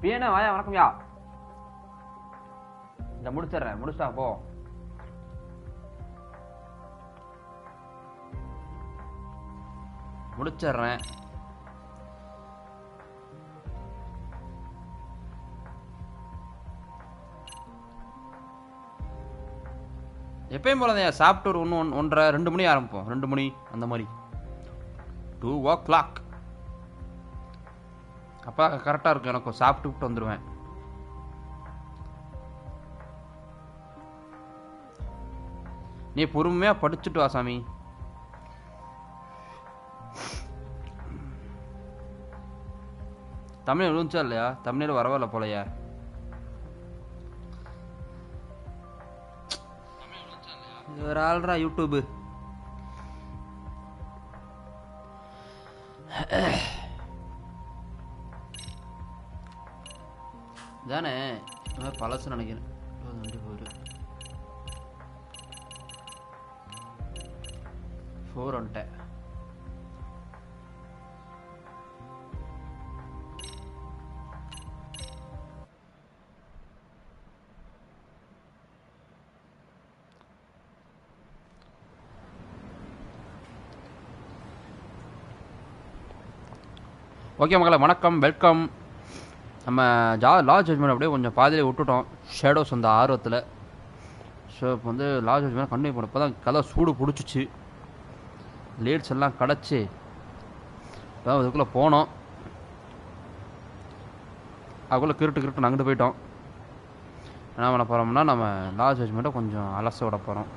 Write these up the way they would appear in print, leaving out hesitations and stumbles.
பியனா வாயா வணக்கம்யா. இந்த முடிச்சிடுறேன், முடிச்சிட்டா போ. முடிச்சிடுறேன். எப்பயும் போலதான் சாப்பிட்டு ஒரு 1:30 2 மணி ஆரம்பிப்போம். 2 மணி அந்த மாதிரி 2 o'clock அப்போ கரெக்டாக இருக்கும். எனக்கு சாப்பிட்டு வந்துடுவேன். நீ பொறுமையாக படிச்சுட்டு வா சாமி. தமிழ் விழுந்துச்சா இல்லையா? தமிழில் வரவில்லை போலையா? ஒரு ஆள்ரா யூடியூபு. தானே பழசு நினைக்கிறேன். 4 வந்துட்டேன். ஓகே மக்களை, வணக்கம், வெல்கம். நம்ம லா ஜட்ஜ்மெண்ட் அப்படியே கொஞ்சம் பாதியிலே விட்டுட்டோம், ஷேடோஸ் அந்த ஆர்வத்தில். ஸோ இப்போ வந்து லா ஜட்ஜ்மெண்ட் கண்டினியூ பண்ண. இப்போ தான் கதை சூடு பிடிச்சிச்சு, லேட்ஸ் எல்லாம் கிடச்சி இப்போ அதுக்குள்ளே போனோம். அதுக்குள்ளே கிருட்டு அங்கிட்டு போயிட்டோம். என்ன பண்ண போகிறோம்னா, நம்ம லா ஜட்ஜ்மெண்ட்டை கொஞ்சம் அலச விட போகிறோம்.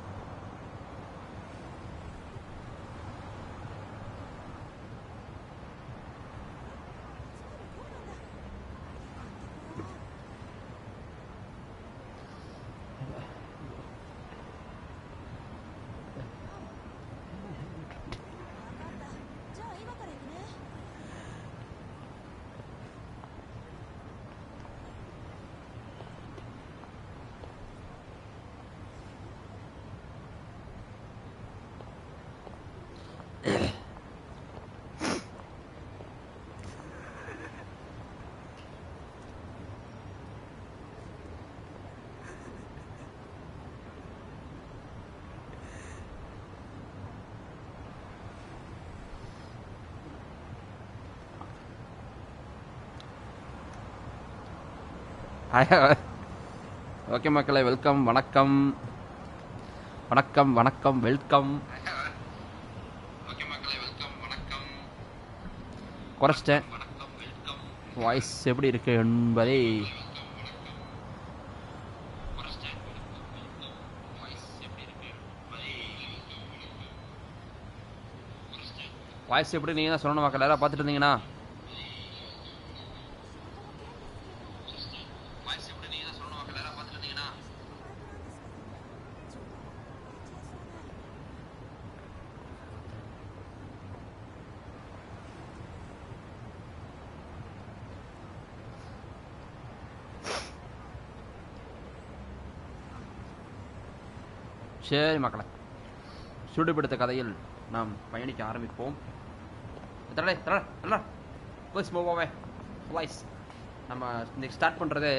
ஓகே மக்களே, வெல்கம், வணக்கம், வணக்கம், வணக்கம், வெல்கம். குறைச்சிட்டேன். வாய்ஸ் எப்படி இருக்கு என்பதை வாய்ஸ் எப்படி நீங்கள் தான் சொல்லணும் மக்கள். யாராவது பார்த்துட்டு இருந்தீங்கன்னா சரி மக்களை, சூடுபிடித்த கதையில் நாம் பயணிக்க ஆரம்பிப்போம். நம்ம இன்னைக்கு ஸ்டார்ட் பண்ணுறது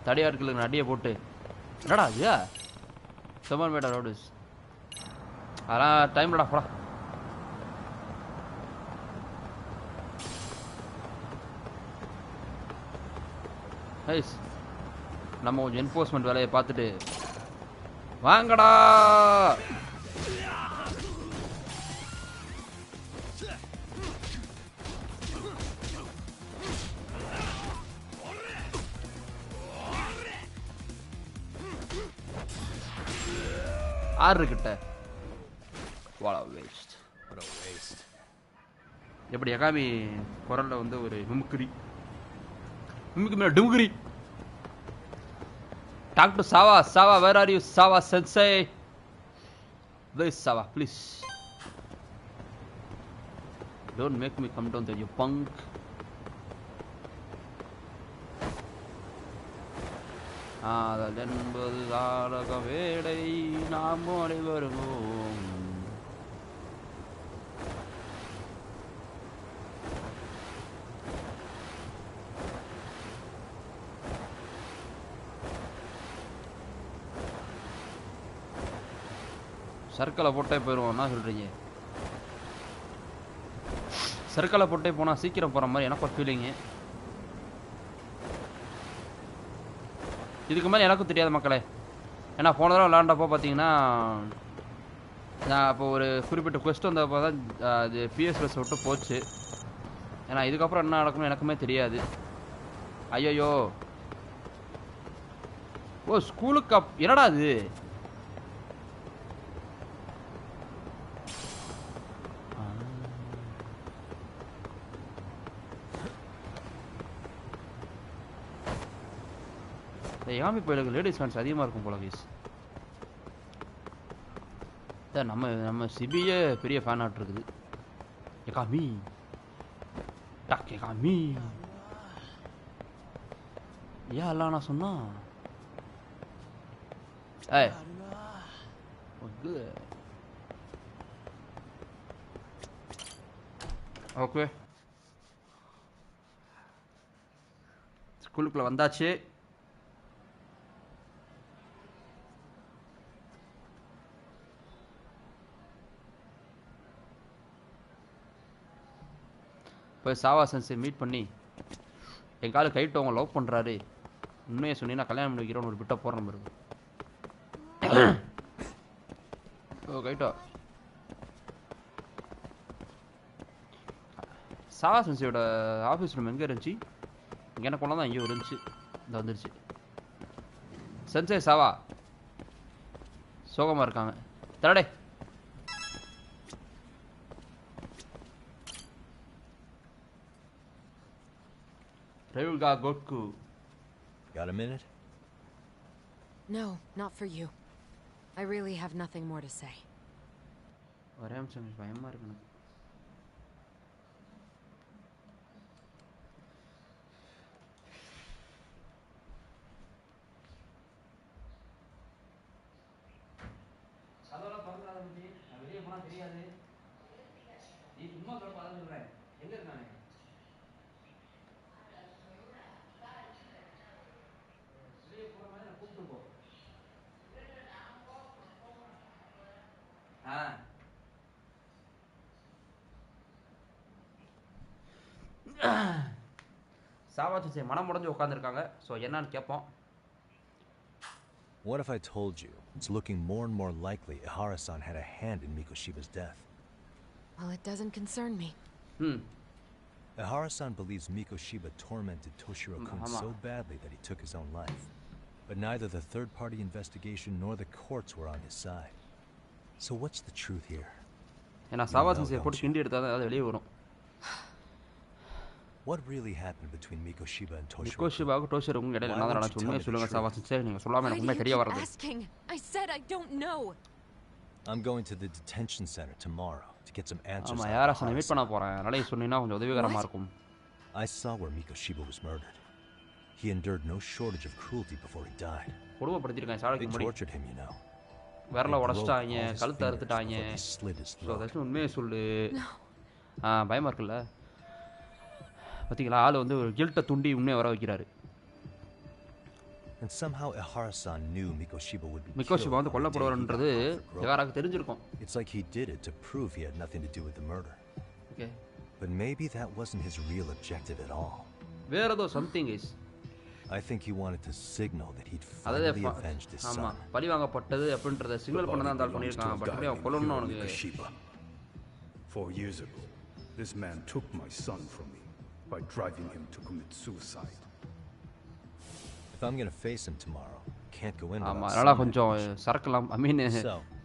தடியாட்களுக்கு அடியை போட்டு என்னடா இது செமன் மேடா ரோடுஸ் அதெல்லாம் டைம்லடா போடா. ஐஸ் நம்ம கொஞ்சம் என்ஃபோர்ஸ்மெண்ட் வேலையை பார்த்துட்டு வாங்கடா. ஆறு கிட்ட எப்படி எகாமி குரல்ல வந்து ஒரு mimicry டுமுகிரி. Talk to Sava. Sava, where are you? Sava sensei. Where is Sava? Please. Don't make me come down there, you punk. ஆதல் என்பது தாரக வேடை நாம் அனைவருவோம். சர்க்கிளை போட்டே போயிடுவோம். என்ன சொல்கிறீங்க? சர்க்கிளை போட்டே போனால் சீக்கிரம் போகிற மாதிரி எனக்கு ஒரு ஃபீலிங்கு. இதுக்கு மேலே எனக்கும் தெரியாது மக்களே. ஏன்னா போன தடவை விளாண்டப்போ பார்த்தீங்கன்னா நான் அப்போ ஒரு குறிப்பிட்ட குவெஸ்ட் வந்தப்போ தான் அது பிஎஸ்எஸ் விட்டு போச்சு. ஏன்னா இதுக்கப்புறம் என்ன நடக்கும்னு எனக்குமே தெரியாது. ஐயோ ஓ ஸ்கூலுக்கு என்னடா அது? யாமி போயிலுக்கு லேடிஸ் ஃபேன்ஸ் அதிகமாக இருக்கும் போல வீஸ். நம்ம சிபியே பெரிய ஃபேன் ஆட் இருக்குது. எகாமி டக் எகாமி ஏன் எல்லாம் நான் சொன்னா ஏய் ஓகே ஸ்கூலுக்குள்ள வந்தாச்சு. போய் சாவா சென்ஸை மீட் பண்ணி என் காலு கைட்டு அவங்க லவ் பண்ணுறாரு உண்மையை சொன்னீங்கன்னா கல்யாணம் பண்ணி வைக்கிறோன்னு ஒரு பிட்டை போடுற மாதிரி ஓ கைட்டோ. சாவா சென்ஸையோட ஆஃபீஸ் ரூம் எங்கே இருந்துச்சு? இங்கே என்ன கொண்டா தான் இங்கே இருந்துச்சு. இந்த வந்துருச்சு. சென்சே சாவா சோகமாக இருக்காங்க. தரடே Ryuga Goku. Got a minute? No, not for you. I really have nothing more to say. ஒரே நிமிஷம் பயமா இருக்கு. அதோட பறக்காத பத்தி நான் வெளியே போனா தெரியாது. நீ சும்மா சொல்ல சொல்றேன். எங்க இருக்கானே? சாவாச்சு மனம் முடிஞ்சு உட்காந்துருக்காங்க. ஸோ என்னன்னு கேட்போம். What if I told you it's looking more and more likely Ihara-san had a hand in Mikoshiba's death? Well, it doesn't concern me. Ihara-san believes Mikoshiba tormented Toshiro-kun so badly that he took his own life. But neither the third-party investigation nor the courts were on his side. So what's the truth here? ஏன்னா சாவாச்சு போட்டு கிண்டி எடுத்தா தான் அது வெளியே வரும். What really happened between Mikoshiba and Toshiro? Mikoshiba Toshiro-க்கும் இடையில என்ன நடந்துச்சு உண்மையை சொல்லுங்க சாவாச்சு. நீங்க சொல்லாம எனக்கு உண்மை தெரிய வரது. I said I don't know. I'm going to the detention center tomorrow to get some answers. ஆமா யாரா சொன்ன மீட் பண்ண போறேன். அதனால சொன்னீனா கொஞ்சம் உதவிகரமா இருக்கும். I saw where Mikoshiba was murdered. He endured no shortage of cruelty before he died. கொடுமைப்படுத்திருக்காங்க சாலைக்கு முடி. They tortured him, you know. விரல உடைச்சிட்டாங்க, கழுத்தை அறுத்துட்டாங்க. ஸோ அதாச்சும் உண்மையை சொல்லு. பயமா இருக்குல்ல? பார்த்தீங்களா ஆள் வந்து ஒரு கில்ட்டை துண்டி உண்மையை வர வைக்கிறாரு. And somehow Ihara-san knew Mikoshiba would be killed. Mikoshiba வந்து கொல்லப்படுவார்ன்றது யாராருக்கு தெரிஞ்சிருக்கும். It's like he did it to prove he had nothing to do with the murder. Okay. But maybe that wasn't his real objective at all. வேற ஏதோ something is. I think he wanted to signal that he'd finally avenged his son. ஆமா பழி வாங்கப்பட்டது அப்படின்றத signal பண்ண தான் அந்த ஆள் பண்ணிருக்கான். பட் அப்படியே கொல்லணும் அவனுக்கு. 4 years ago, this man took my son from me by driving him to commit suicide. If I'm going to face him tomorrow, can't go in. ஆமா அதனால கொஞ்சம் சரக்கலாம். I mean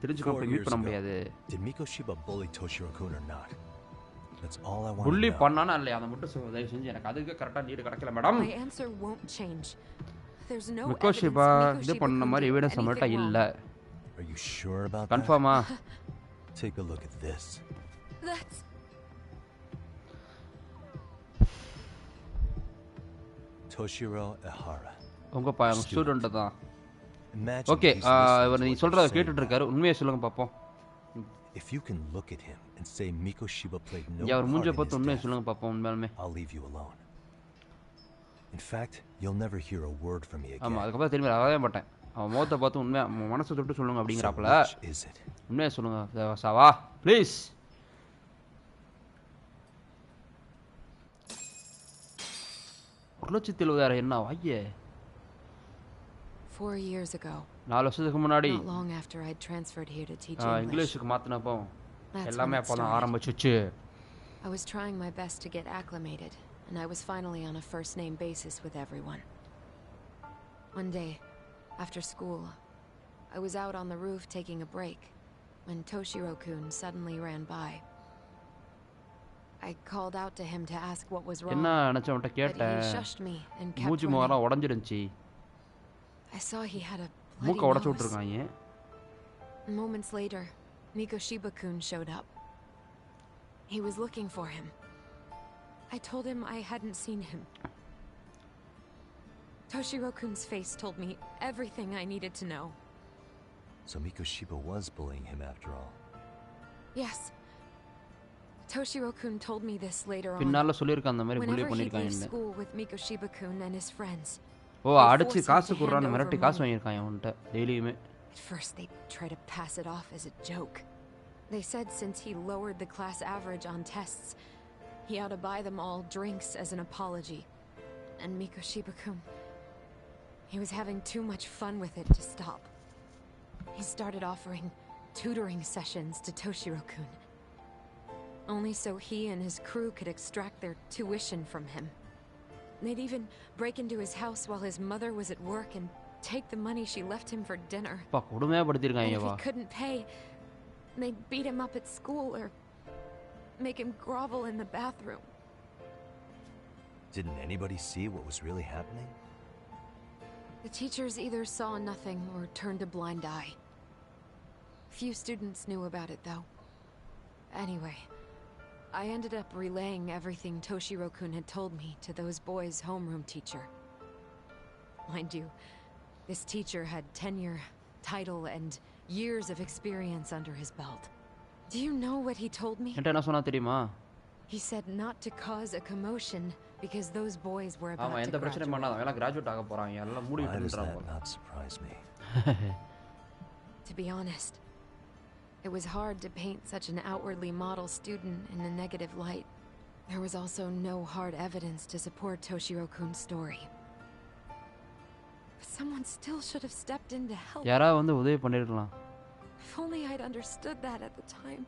தெரிஞ்சுக்க மீட் பண்ண முடியாது. Did Mikoshiba bully Toshiro-kun or not? That's all I want. புள்ளி பண்ணானா இல்லையா அத மட்டும் தயவு செஞ்சு எனக்கு அதுக்கு கரெக்ட்டா நீட் கிடைக்கல madam. My answer won't change. There's no Mikoshiba இது பண்ண மாதிரி எவிடன்ஸ் நம்மள்ட்ட இல்ல. Are you sure about that? கன்ஃபார்மா? Take a look at this. That's Toshiro Ihara, உங்க ஸ்டூடண்ட் தான். Imagine ஓகே, he's listening இவர் to நீ what you're சொல்றத saying கேட்டுட்டு இருக்காரு. உண்மையை சொல்லுங்க பாப்போம். If you can look at him and say Mikoshiba played no our part மூஞ்ச in பார்த்து his உண்மையை death, சொல்லுங்க பாப்போம். உண்மையாலுமே I'll leave you alone. In fact, you'll never hear a word from me ஆமா, again. அதுக்கப்புறம் திரும்பி வரவே மாட்டேன். அவன் முகத்தை பார்த்து உண்மையா மனசை தொட்டு சொல்லுங்க So அப்படிங்கிறாப்புல. which is it? உண்மையை சொல்லுங்க தேவசாவா ப்ளீஸ். 1,70,000 என்ன வாயே? 4 years ago. 4 வருஷத்துக்கு முன்னாடி Not long after I'd transferred here to teach English. இங்கிலீஷுக்கு மாத்தினப்போ That's எல்லாமே when it அப்பதான் started. ஆரம்பிச்சுச்சு. I was trying my best to get acclimated, and I was finally on a first-name basis with everyone. One day, after school, I was out on the roof taking a break, when Toshiro-kun suddenly ran by. I called out to him to ask what was wrong, என்ன நினைச்சவன்ட்ட but he கேட்டேன். shushed me and kept மூஞ்சி running. Muharram உடைஞ்சிருந்துச்சு. I saw he had a மூக்க bloody உடைச்சு nose. விட்டுருக்காங்க. Moments later, Mikoshiba-kun showed up. He was looking for him. I told him I hadn't seen him. Toshiro-kun's face told me everything I needed to know. So Mikoshiba was bullying him after all. Yes. Toshiro-kun told me this later on. பின்னால சொல்லிருக்கான் அந்த மாதிரி புள்ளி Whenever he'd leave பண்ணிருக்காங்க. school with Mikoshiba-kun and his friends. ஓ, அடிச்சு காசு குடுறான்னு மிரட்டி காசு வாங்கியிருக்கான் அவன்கிட்ட டெய்லியுமே. At first they tried to pass it off as a joke. They said since he lowered the class average on tests, he ought to buy them all drinks as an apology. And Mikoshiba-kun, he was having too much fun with it to stop. He started offering tutoring sessions to Toshiro-kun, only so he and his crew could extract their tuition from him. They'd even break into his house while his mother was at work and take the money she left him for dinner. பா கொடுமையா And படுத்திருக்காங்க if வா. he couldn't pay, they'd beat him up at school or make him grovel in the bathroom. Didn't anybody see what was really happening? The teachers either saw nothing or turned a blind eye. Few students knew about it, though. Anyway, I ended up relaying everything Toshiro-kun had told me to those boys' homeroom teacher. Mind you, this teacher had tenure, title, and years of experience under his belt. Do you know what he told me? என்கிட்ட என்ன சொன்னா தெரியுமா? He said not to cause a commotion because those boys were about ஆமா, to எந்த பிரச்சனையும் பண்ணாத. graduate. எல்லாம் graduate ஆக போறாங்க. எல்லாம் மூடி Why does விட்டுறாங்க. that not surprise me? To be honest, it was hard to paint such an outwardly model student in a negative light. There was also no hard evidence to support Toshiro-kun's story. But someone still should have stepped in to help. யாராவது வந்து உதவி பண்ணிருக்கலாம். If only I'd understood that at the time.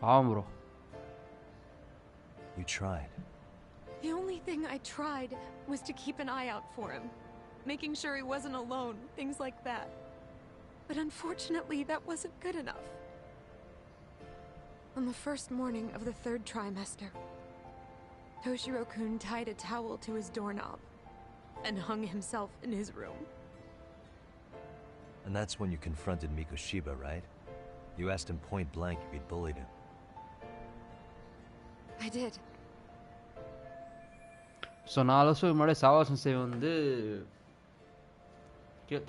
பாவம் bro. You tried. The only thing I tried was to keep an eye out for him, making sure he wasn't alone, things like that. But unfortunately, that wasn't good enough. On the first morning of the 3rd trimester, Toshiro-kun tied a towel to his doorknob and hung himself in his room. And that's when you confronted Mikoshiba, right? You asked him point blank if he'd bullied him. I did. So 4 வருஷத்துக்கு முன்னாடி சாவா sensei வந்து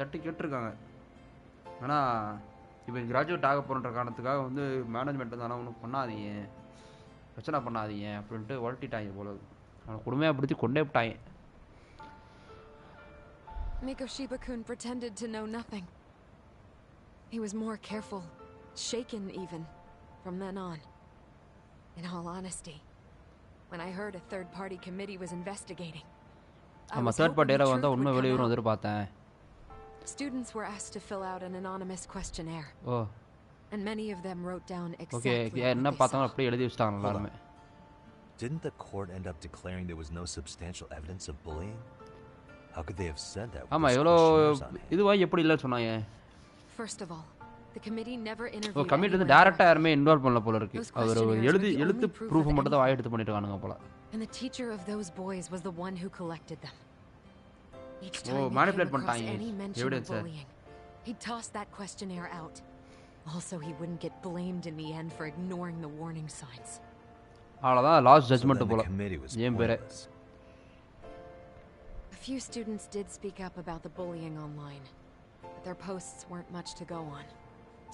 தட்டி கேட்டிருக்காங்க. ஆனால் இப்போ graduate ஆக போகிற காரணத்துக்காக வந்து மேனேஜ்மெண்ட் தானே ஒன்றும் பண்ணாதீங்க, பிரச்சனை பண்ணாதீங்க அப்படின்ட்டு உழட்டிட்டாங்க போல. அவனை கொடுமையாக படுத்தி கொண்டே விட்டாங்க. Mikoshiba-kun pretended to know nothing. He was more careful, shaken even, from then on. In all honesty, when I heard a third-party committee was investigating, I நம்ம was third hoping party the area truth வந்தால் would உண்மை come வெளியூரும் out. எதிர்பார்த்தேன். Students were asked to fill out an anonymous questionnaire, oh and many of them wrote down okay, exactly என்ன what they பார்த்தாலும் saw. அப்படியே எழுதி வச்சிட்டாங்க எல்லாருமே. Didn't the court end up declaring there was no substantial evidence of bullying? How could they have said that? with ஆமாம், those எவ்வளோ questionnaires on hand? இதுவாக எப்படி இல்லைன்னு சொன்னாங்க. First of all, the committee never oh interviewed committee வந்து anyone டேரெக்டாக directly, யாருமே involve பண்ணல போல இருக்கு. Those அவர் questionnaires எழுதி were the எழுத்து only proof ப்ரூஃப் of மட்டும் தான் வாய் anything. எடுத்து பண்ணிட்டு இருக்கானுங்க போல. and the teacher of those boys was the one who collected them. Each Oh, time he manipulate came across பண்ணிட்டாங்க. any mention of Evidence. bullying, he'd toss that questionnaire out. Also, he wouldn't get blamed in the end for ignoring the warning signs. அவ்வளோதான் last So judgement then போல. the committee was ஏன் பேரு? A few students did speak up about the bullying online, but their posts weren't much to go on.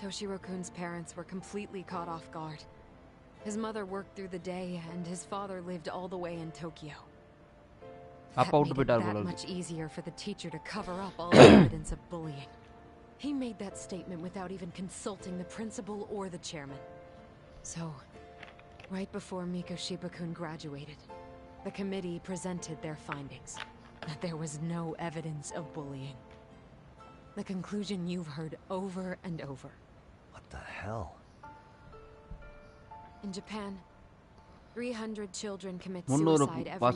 Toshiro-kun's parents were completely caught off guard. His mother worked through the day, and his father lived all the way in Tokyo. That made it that much easier for the teacher to cover up all the evidence of bullying. He made that statement without even consulting the principal or the chairman. So, right before Mikoshiba-kun graduated, the committee presented their findings, that there was no evidence of bullying. The conclusion you've heard over and over. What the hell? In Japan, 300 children commit suicide every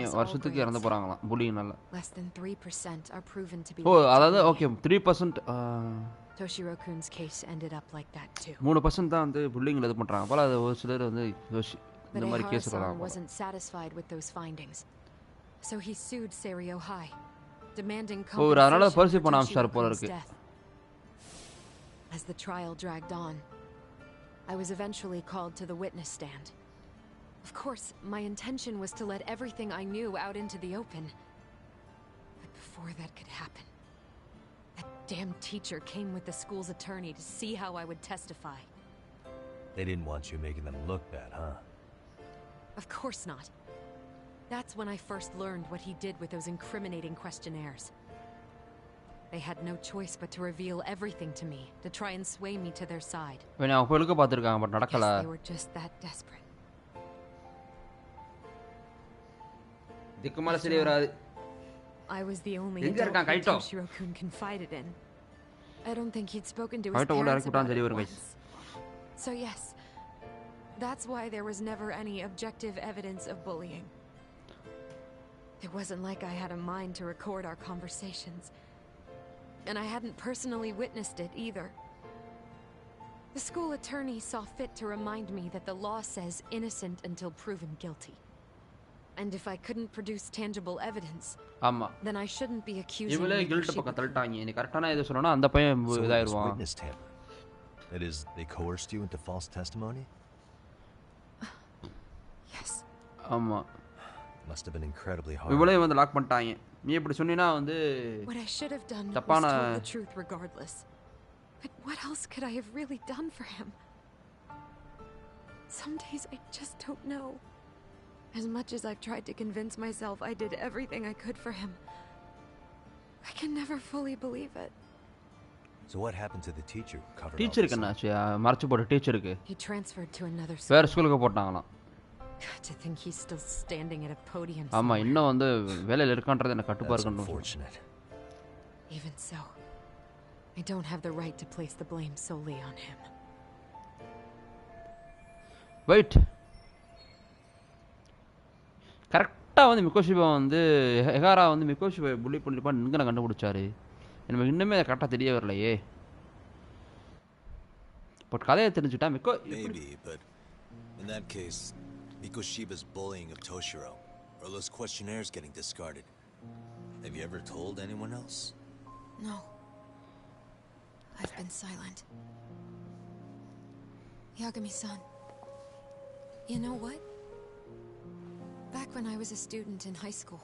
year. வருஷத்துக்கு இறந்து போறாங்களாம் புலியினால. Less than 3% are proven to be. அதாவது okay 3% Toshiro-kun's case ended up like that too. 3% தான் வந்து புல்லிங்ல இது பண்றாங்க. அப்ப அது ஒரு சிலர் வந்து இந்த மாதிரி கேஸ் வராங்க. Wasn't satisfied with those findings. So he sued Seiryo High, demanding compensation. அதனால பர்சீவ் பண்ண ஆரம்பிச்சார் போல இருக்கு. As the trial dragged on, I was eventually called to the witness stand. Of course, my intention was to let everything I knew out into the open. But before that could happen, that damn teacher came with the school's attorney to see how I would testify. They didn't want you making them look bad, huh? Of course not. That's when I first learned what he did with those incriminating questionnaires. They had no choice but to reveal everything to me, to try and sway me to their side. When I was பார்த்திருக்காங்க but நடக்கல. They were just that desperate. திக்குமால சரி வராது. I was the only adult Toshiro-kun confided in. I don't think he'd spoken to his parents about it once. So yes, that's why there was never any objective evidence of bullying. It wasn't like I had a mind to record our conversations. And I hadn't personally witnessed it either. The school attorney saw fit to remind me that the law says innocent until proven guilty. And if I couldn't produce tangible evidence, then I shouldn't be accusing இவளே guilt பக்கம் தள்ளிட்டாங்க. நீ கரெக்ட்டான ஏதோ சொன்னா அந்த பையன் இதாயிருவான். That is, they coerced you into false testimony? Yes. Must have been incredibly hard. இவளே வந்து லாக் பண்ணிட்டாங்க. நீ இப்படி சொன்னீனா வந்து What I should have done was tell the truth regardless. But what else could I have really done for him? Some days I just don't know. As much as I've tried to convince myself I did everything I could for him, I can never fully believe it. So what happened to the teacher who covered teacher க்கு என்னாச்சு? மறைச்சு போட்ட டீச்சருக்கு He transferred to another school. வேற ஸ்கூலுக்கு போட்டாங்களாம். To think he's still standing at a podium. ஆமா இன்னும் வந்து வேலையில இருக்கான்றது எனக்கு கட்டுப்பா இருக்கணும். Even so, I don't have the right to place the blame solely on him. Wait. கரெக்ட்டா வந்து மிகோஷிபா வந்து ஹெகாரா வந்து மிகோஷிபா புள்ளி பண்ணிருப்பான்னு எங்க கண்டுபிடிச்சாரு? எனக்கு இன்னுமே கரெக்ட்டா தெரிய வரலையே. பட் கதையை தெரிஞ்சுட்டா MIGO Maybe, but in that case Mikoshiba's bullying of Toshiro, or those questionnaires getting discarded. Have you ever told anyone else? No. I've been silent. Yagami-san, you know what? Back when I was a student in high school,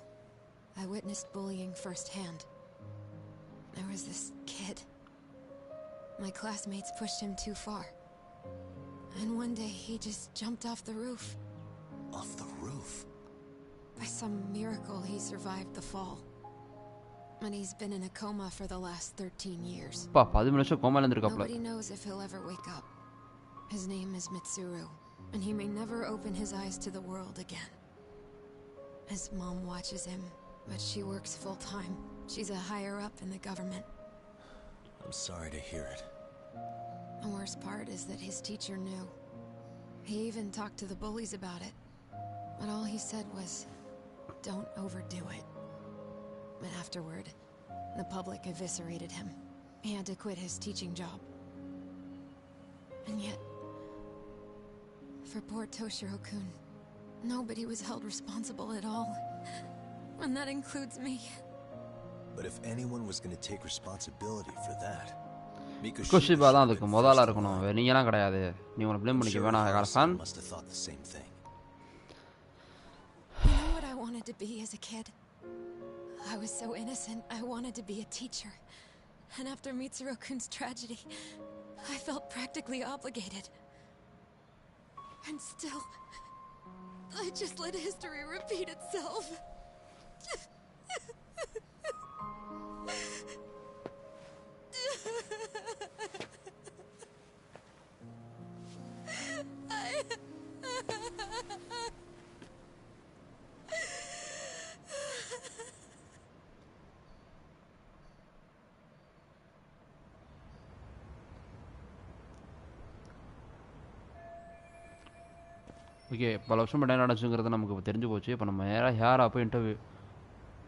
I witnessed bullying firsthand. There was this kid. My classmates pushed him too far. And one day he just jumped off the roof. Off the roof? By some miracle, he survived the fall. And he's been in a coma for the last 13 years. Nobody knows if he'll ever wake up. His name is Mitsuru, and he may never open his eyes to the world again. His mom watches him, but she works full-time. She's a higher-up in the government. I'm sorry to hear it. The worst part is that his teacher knew. He even talked to the bullies about it. But all he said was, don't overdo it. But afterward, the public eviscerated him. He had to quit his teaching job. And yet, for poor Toshiro-kun, nobody was held responsible at all. And that includes me. But if anyone was going to take responsibility for that, Mikoshiba தான் அதுக்கு முதல்ல இருக்கணும். நீங்கலாம் கிடையாது. நீ உன்னை blame பண்ணிக்க வேணாம் ஹெகாரா-san. must have thought the same thing. You know what I wanted to be as a kid? I was so innocent, I wanted to be a teacher. And after Mitsuru-kun's tragedy, I felt practically obligated. And still, I just let history repeat itself. Okay, பல வருஷம் என்ன நடந்துச்சுங்கிறது நமக்கு இப்போ தெரிஞ்சு போச்சு. இப்போ நம்ம நேராக யாரா போய் இன்டர்வியூ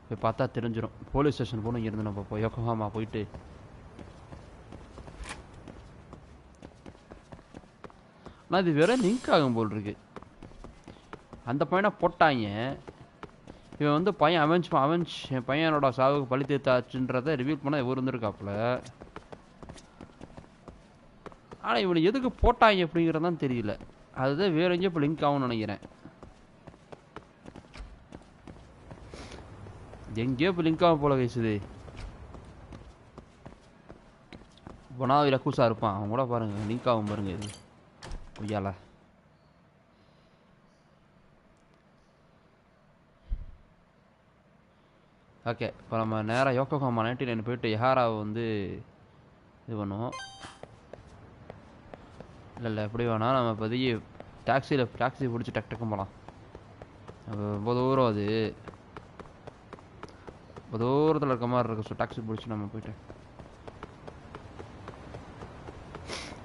போய் பார்த்தா தெரிஞ்சிடும். போலீஸ் ஸ்டேஷன் போகணும். இங்கேருந்து நம்ம போய் யோக்கோஹாமா போயிட்டு ஆனால் இது வேற லிங்க் ஆகும் போல் இருக்கு. அந்த பையனை போட்டாங்க. இவன் வந்து பையன் அவெஞ்ச் என் பையனோட சாவுக்கு பழி தீர்த்தாச்சுன்றதை ரிவீல் பண்ண இவர் இருந்திருக்காப்புல. ஆனால் இவனை எதுக்கு போட்டாங்க அப்படிங்கிறதான் தெரியல. அதுதான் வேற எங்கேயும் இப்போ லிங்க் ஆகும்னு நினைக்கிறேன். எங்கேயோ இப்போ லிங்க் ஆகும் போல பேசுது. பொனாவில கூசா இருப்பான் அவன் கூட பாருங்க, லிங்க் ஆகும் பாருங்க. இது பொய்யால ஓகே. இப்போ நம்ம நேராக யோக்கோஹாமா 99 போயிட்டு யஹாராவை வந்து இது பண்ணுவோம். இல்லை எப்படி வேணால் நம்ம இப்போதைக்கு டாக்ஸி பிடிச்சி டக்குன்னு போகலாம். ரொம்ப தூரம், அது ரொம்ப தூரத்தில் இருக்க மாதிரி இருக்கு. ஸோ டாக்ஸி பிடிச்சி நம்ம போயிட்டு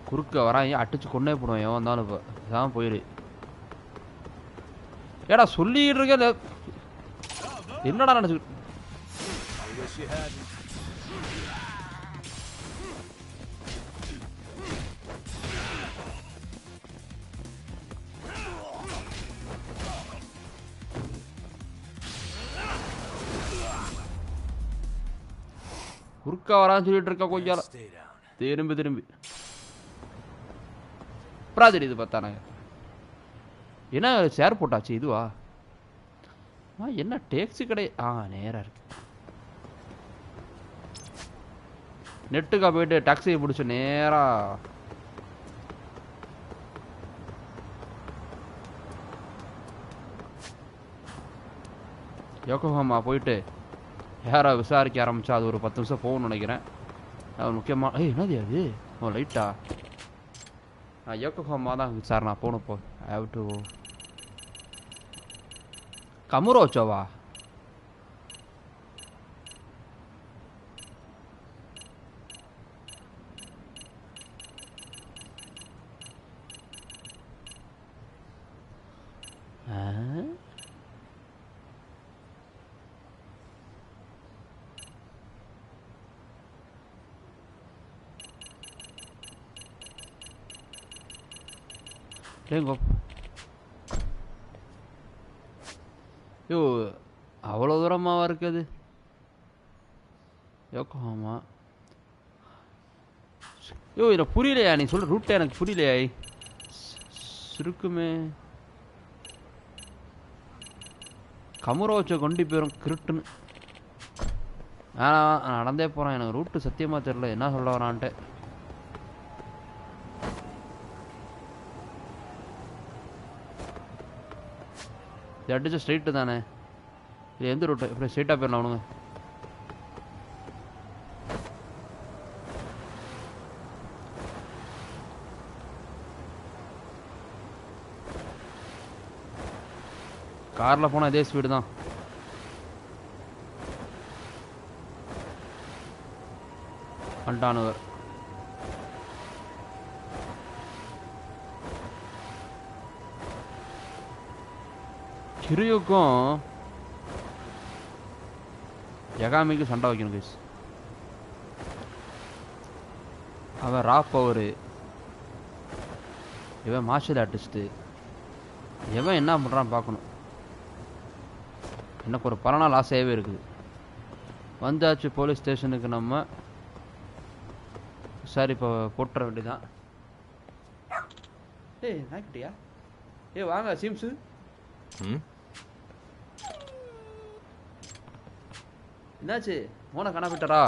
குறுக்க வராங்க, அடிச்சு கொண்டே போடுவோம். எவன் வந்தாலும் இப்போ இதான் போயிரு. ஏடா சொல்லிட்டு இருக்க, என்னடா நினச்சிக்கிட்டு குறுக்கா வரான்னு சொல்லிட்டு இருக்க கொஞ்சம் திரும்பி அப்புறம் தெரியுது பார்த்தானாங்க. என்ன சேர் போட்டாச்சு இதுவா? என்ன டேக்ஸி கடை? நேராக இருக்கு. நெட்டுக்கா போயிட்டு டாக்ஸியை பிடிச்ச நேரா யோக்கோஹாமா போயிட்டு யாரா விசாரிக்க ஆரம்பிச்சா அது ஒரு 10 நிமிஷம் போகணும்னு நினைக்கிறேன். அது முக்கியமாக என்னது அது லைட்டா யோக்கோஹாமா தான் சார். நான் போகணும் போ. I have to கமுரோச்சோவா? யோ அவ்வளோ தூரமாவா இருக்குது யோக்கோஹாமா? யோ இதில் புரியலையா? நீ சொல்ற ரூட்டே எனக்கு புரியலையா? இருக்குமே கமுரோச்சை கொண்டு போயிடும் கிருட்டுன்னு. நான் நடந்தே போகிறேன். எனக்கு ரூட்டு சத்தியமாக தெரியல என்ன சொல்ல வரான்ட்டு. இது அடிச்ச ஸ்ட்ரெயிட்டு தானே? இது எந்த ரூட்டு? இப்படி ஸ்ட்ரெயிட்டாக போயிடலாம் அவனுங்க. காரில் போனால் இதே ஸ்பீடு தான். அண்டானுவர் கிரியுக்கும் யகாமிக்கும் சண்டை வைக்கணும் கைஸ். அவன் ரா பவரு, இவன் மார்ஷல் ஆர்டிஸ்ட்டு. இவன் என்ன பண்ணுறான்னு பார்க்கணும். எனக்கு ஒரு பல நாள் ஆசையாகவே இருக்குது. வந்தாச்சு போலீஸ் ஸ்டேஷனுக்கு. நம்ம சார் இப்போ போட்டுற வேண்டியதான். நாய்க்கிட்டியா? வாங்க சீம்ஸு. என்னாச்சு மோனை காணா போயிட்டாரா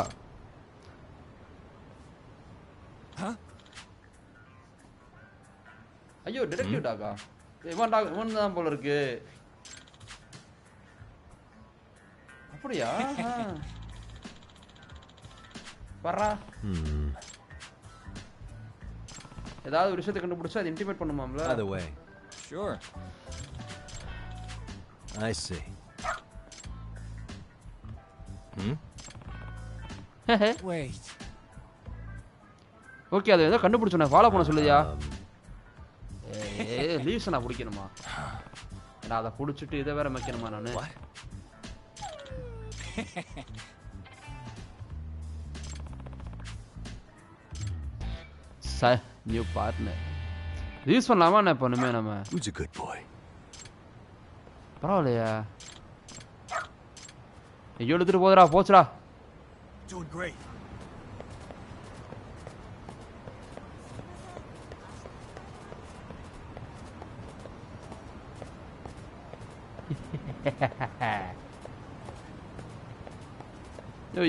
ஐயோ டிடெக்டிவ் டாகா இவன் தான் போல இருக்கு அப்படியா வர்றா ஏதாவது ஒரு விஷயத்தை கண்டுபிடிச்சா அது இன்டிமேட் பண்ணுமாம்ல By the way. Sure. I see. Wait. Okay அது ஏதோ கண்டுபிடிச்சோனே ஃபாலோ பண்ண சொல்லுதியா லீவ்ஸ் நான் பிடிக்கணுமா நான் அதை பிடிச்சிட்டு இதை வேற வைக்கணுமா நான் நியூ பார்ட்னர் யூஸ் பண்ணலாமா என்ன பண்ணுமே நம்ம Who's a good boy? பரவாயில்லையா ஐயோ எடுத்துட்டு போதுடா போச்சுடா Doing great.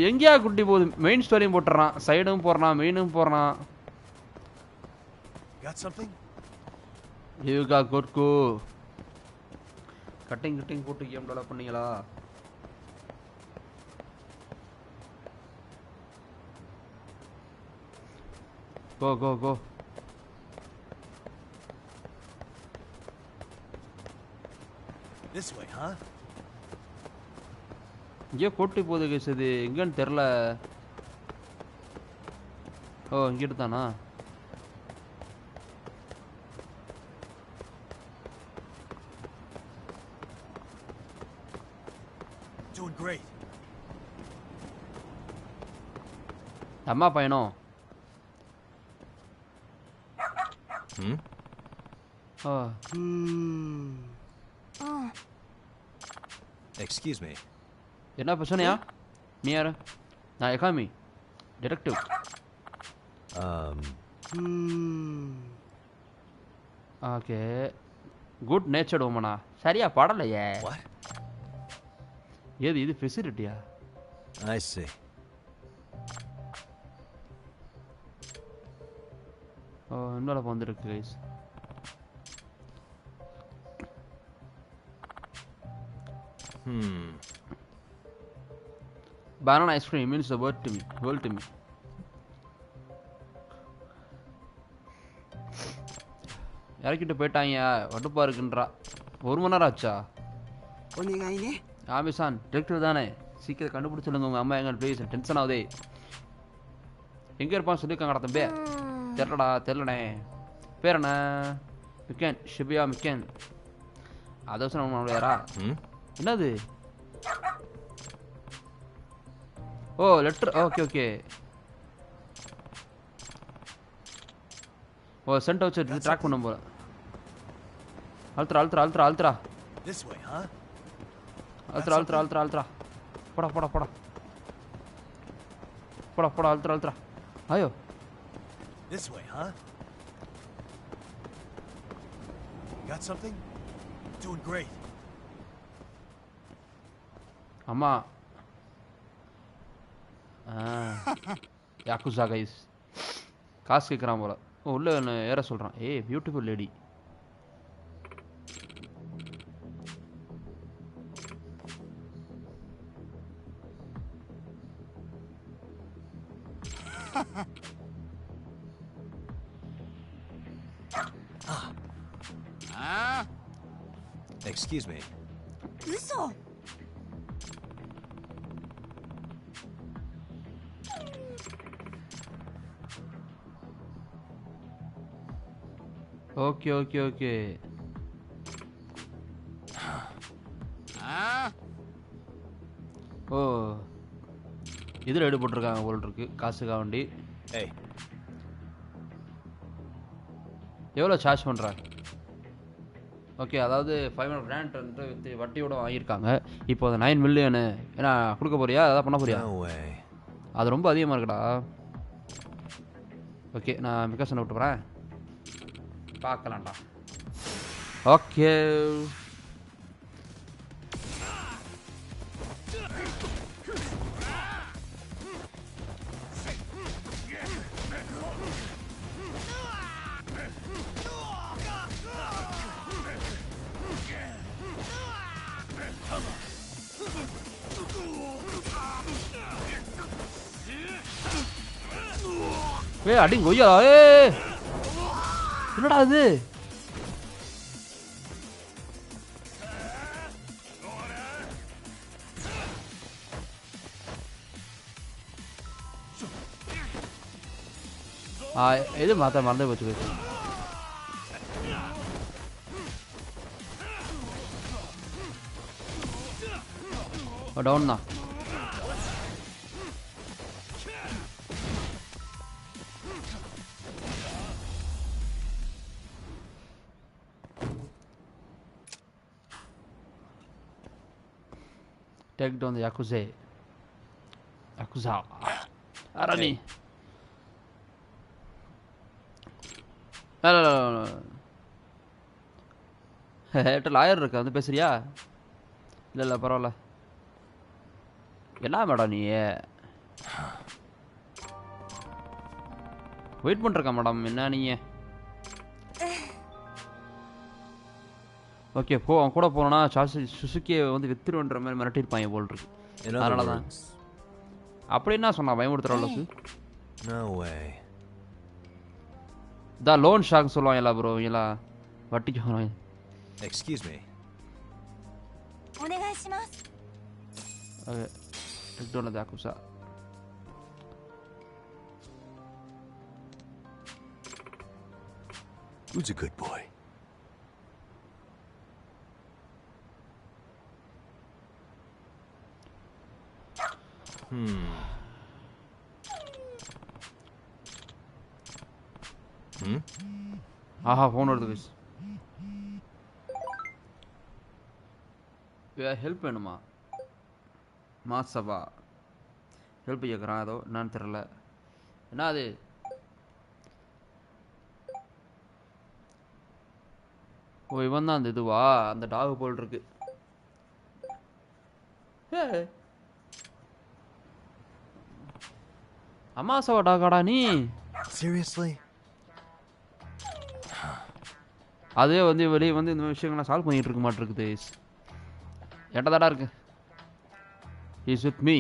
எங்கேயா குட்டி போகுது மெயின் ஸ்டோரியும் போட்டுறான் சைடும் போடுறான் மெயினும் போடுறான் Got something? You got good go. Cutting போட்டு கேம் டெவலப் பண்ணீங்களா go This way, huh? இங்கே கூட்டி போகுது கேஸ் இது எங்கன்னு தெரில ஓ இங்கிட்டு தானா Doing great. அம்மா பையனும் Excuse me. என்ன பிரச்சனையா நீ யாரு நான் எகாமி டிடெக்டிவ் ஓகே குட் நேச்சர்டு உமனா சரியா படலையே What? ஏது இது ஃபெசிலிட்டியா I see. ஓ இன்னொரு வந்துருக்கு guys banana ice cream means the word to me இறக்கிட்டு போயிட்டாங்க வடுப்பா இருக்குன்றா 1 மணி நேரம் ஆச்சா ஆமிசான் டிரெக்டர் தானே சீக்கிரம் கண்டுபிடிச்சு சொல்லுங்க உங்க அம்மா எங்க ப்ளீஸ் டென்ஷன் ஆகுதே எங்க இருப்பான்னு சொல்லியிருக்காங்கடா தம்பி தெரியலனே பேர் என்ன மிக்கன் ஷிபியா மிக்கன் அதை சொன்ன யாரா என்னது ஓ லெட்டர் ஓகே ஓ சென்ட் வச்சு ட்ராக் பண்ணும் போல ultra This way, huh? Ultra போடா அல்ட்ரா ஐயோ This way, huh? Got something? Doing great. அம்மா யாக்குசா கைஸ் காசு கேட்குறான் போல உள்ள ஏற சொல்கிறான் ஏய் beautiful lady Excuse me. Okay ஓ இதில் எடு போட்டிருக்காங்க போல் இருக்கு காசுக்காக வேண்டி Hey. எவ்வளோ சார்ஜ் பண்ணுற ஓகே அதாவது 500 grand வந்து வட்டியோட வாங்கியிருக்காங்க இப்போ அது 9 million ஏன்னா கொடுக்க போறியா அதான் பண்ண போறியா No way. அது ரொம்ப அதிகமாக இருக்குடா ஓகே நான் மிக்காசனை விட்டு போகிறேன் பார்க்கலாம்டா ஓகே ஏய் அடி கொய்யா ஏய் என்னடா இது இது மாத்த மறந்தே போச்சு டவுன் தான் Take down the Yakuza. Arani. No. எட்ட லாயர் இருக்கா வந்து பேசுறியா இல்ல பரவாயில்ல என்ன மேடம் நீ வெயிட் பண்றக்கா மேடம் என்ன நீங்க ஓகே போ அவன் கூட போனா சுசுக்கியை வந்து வித்துருன்ற மாதிரி மிரட்டிருப்பாங்க போல் இருக்கு அதனால தான் அப்படி என்ன சொன்னா பயமுறுத்துற அளவுக்கு த லோன் ஷாக் சொல்லுவாங்க எல்லா ப்ரோ எல்லாம் வட்டிக்கு வருவாங்க Excuse me. Okay. Take down the Yakuza. Who's a good boy? Aha, phone வருது guys. ஹெல்ப் வேணுமா மாசவா ஹெல்ப் கேட்குறான் ஏதோ என்னன்னு தெரியல என்ன அது ஓ இவன் தான் அந்த இதுவா அந்த டாக் போல் இருக்கு அமாசவா டாகாடா நீ Seriously? அதே வந்து வெளியே வந்து இந்த விஷயங்கள்லாம் சால்வ் பண்ணிட்டு இருக்க மாட்டிருக்குது எட்டதாடா இருக்கு இஸ் வித் மீ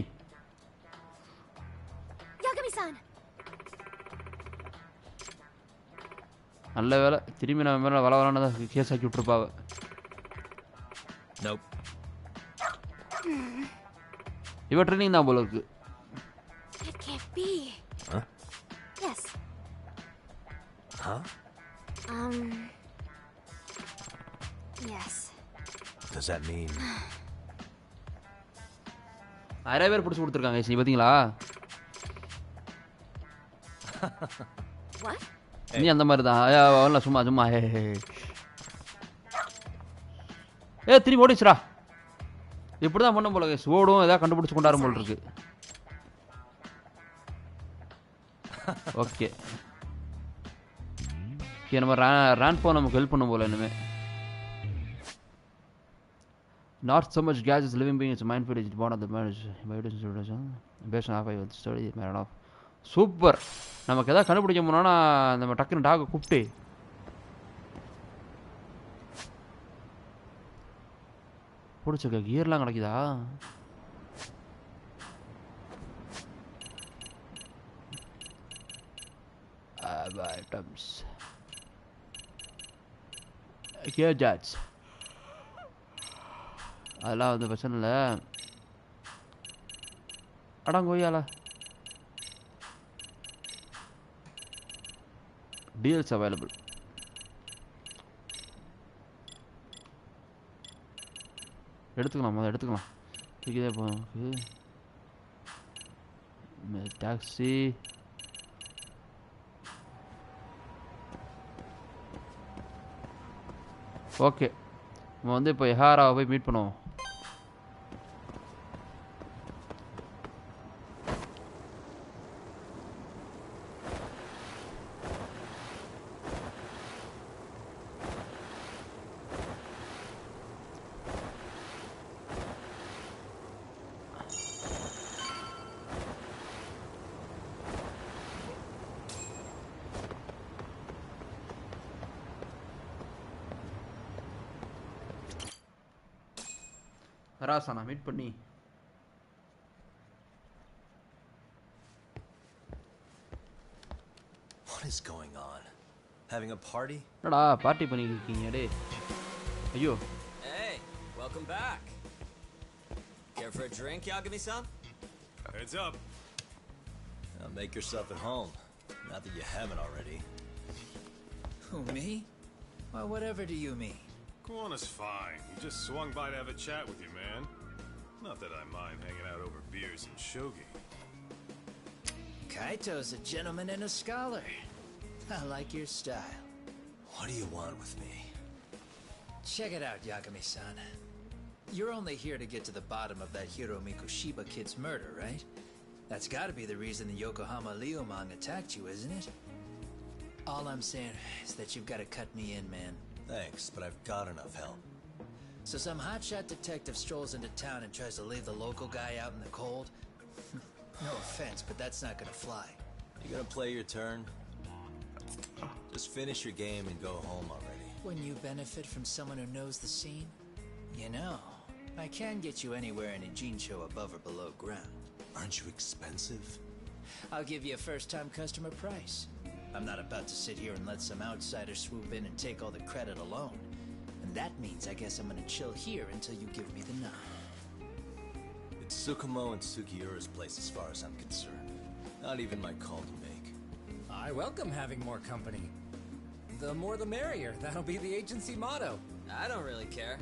நல்ல வேலை திரும்பி நம்ம மேலே வளவலானதா கேஸ் ஆக்கி விட்டுருப்பாவ இவ ட்ரெயினிங் தான் போல இருக்கு Does that mean நிறைய பேர் பிடிச்சி கொடுத்துருக்காங்க நீ பார்த்தீங்களா நீ அந்த மாதிரி தான் சும்மா திரும்பி ஓடிச்சுடா இப்படிதான் பண்ண போல ஓடும் ஏதாவது கண்டுபிடிச்சு கொண்டாடும் போல் இருக்கு ஓகே நம்ம ரேன் போ நமக்கு ஹெல்ப் பண்ணும் போல இனிமே Not so much gas is living being, it's a mindful, it's one of the marriage. Based on how I would study it, man. Super நமக்கு எதாவது கண்டுபிடிக்க போனோம்னா நம்ம டக்குன்னு டாகை கூப்பிட்டு பிடிச்சக்க கியர்லாம் கிடைக்குதா ஐட்டம்ஸ் கியர் ஜாட்ஸ் அதெல்லாம் வந்து பிரச்சனை இல்லை அடங்கோயால deals available எடுத்துக்கலாம் இதே போகும் டாக்ஸி ஓகே நம்ம வந்து இப்போ எஹாராவை போய் மீட் பண்ணுவோம் ராசானா மீட் பண்ணி What is going on? Having a party? என்னடா பார்ட்டி பண்ணிட்டு இருக்கீங்க டேய் ஐயோ Hey, welcome back. Care for a drink, Yagami-san? Heads up. Now make yourself at home. Not that you haven't already. Who, me? Well, whatever do you mean? Kiwanu's fine. He just swung by to have a chat with you, man. Not that I mind hanging out over beers and shogi. Kaito's a gentleman and a scholar. I like your style. What do you want with me? Check it out, Yagami-san. You're only here to get to the bottom of that Hiro Mikoshiba kid's murder, right? That's gotta be the reason the Yokohama Liumang attacked you, isn't it? All I'm saying is that you've gotta cut me in, man. Thanks, but I've got enough help. So some hotshot detective strolls into town and tries to leave the local guy out in the cold? No offense, but that's not gonna fly. You gonna play your turn? Just finish your game and go home already. When you benefit from someone who knows the scene? You know, I can get you anywhere in a Jincho above or below ground. Aren't you expensive? I'll give you a first-time customer price. I'm not about to sit here and let some outsider swoop in and take all the credit alone. And that means I guess I'm gonna chill here until you give me the nod. It's Tsukumo and Sugiura's place as far as I'm concerned. Not even my call to make. I welcome having more company. The more the merrier. That'll be the agency motto. I don't really care.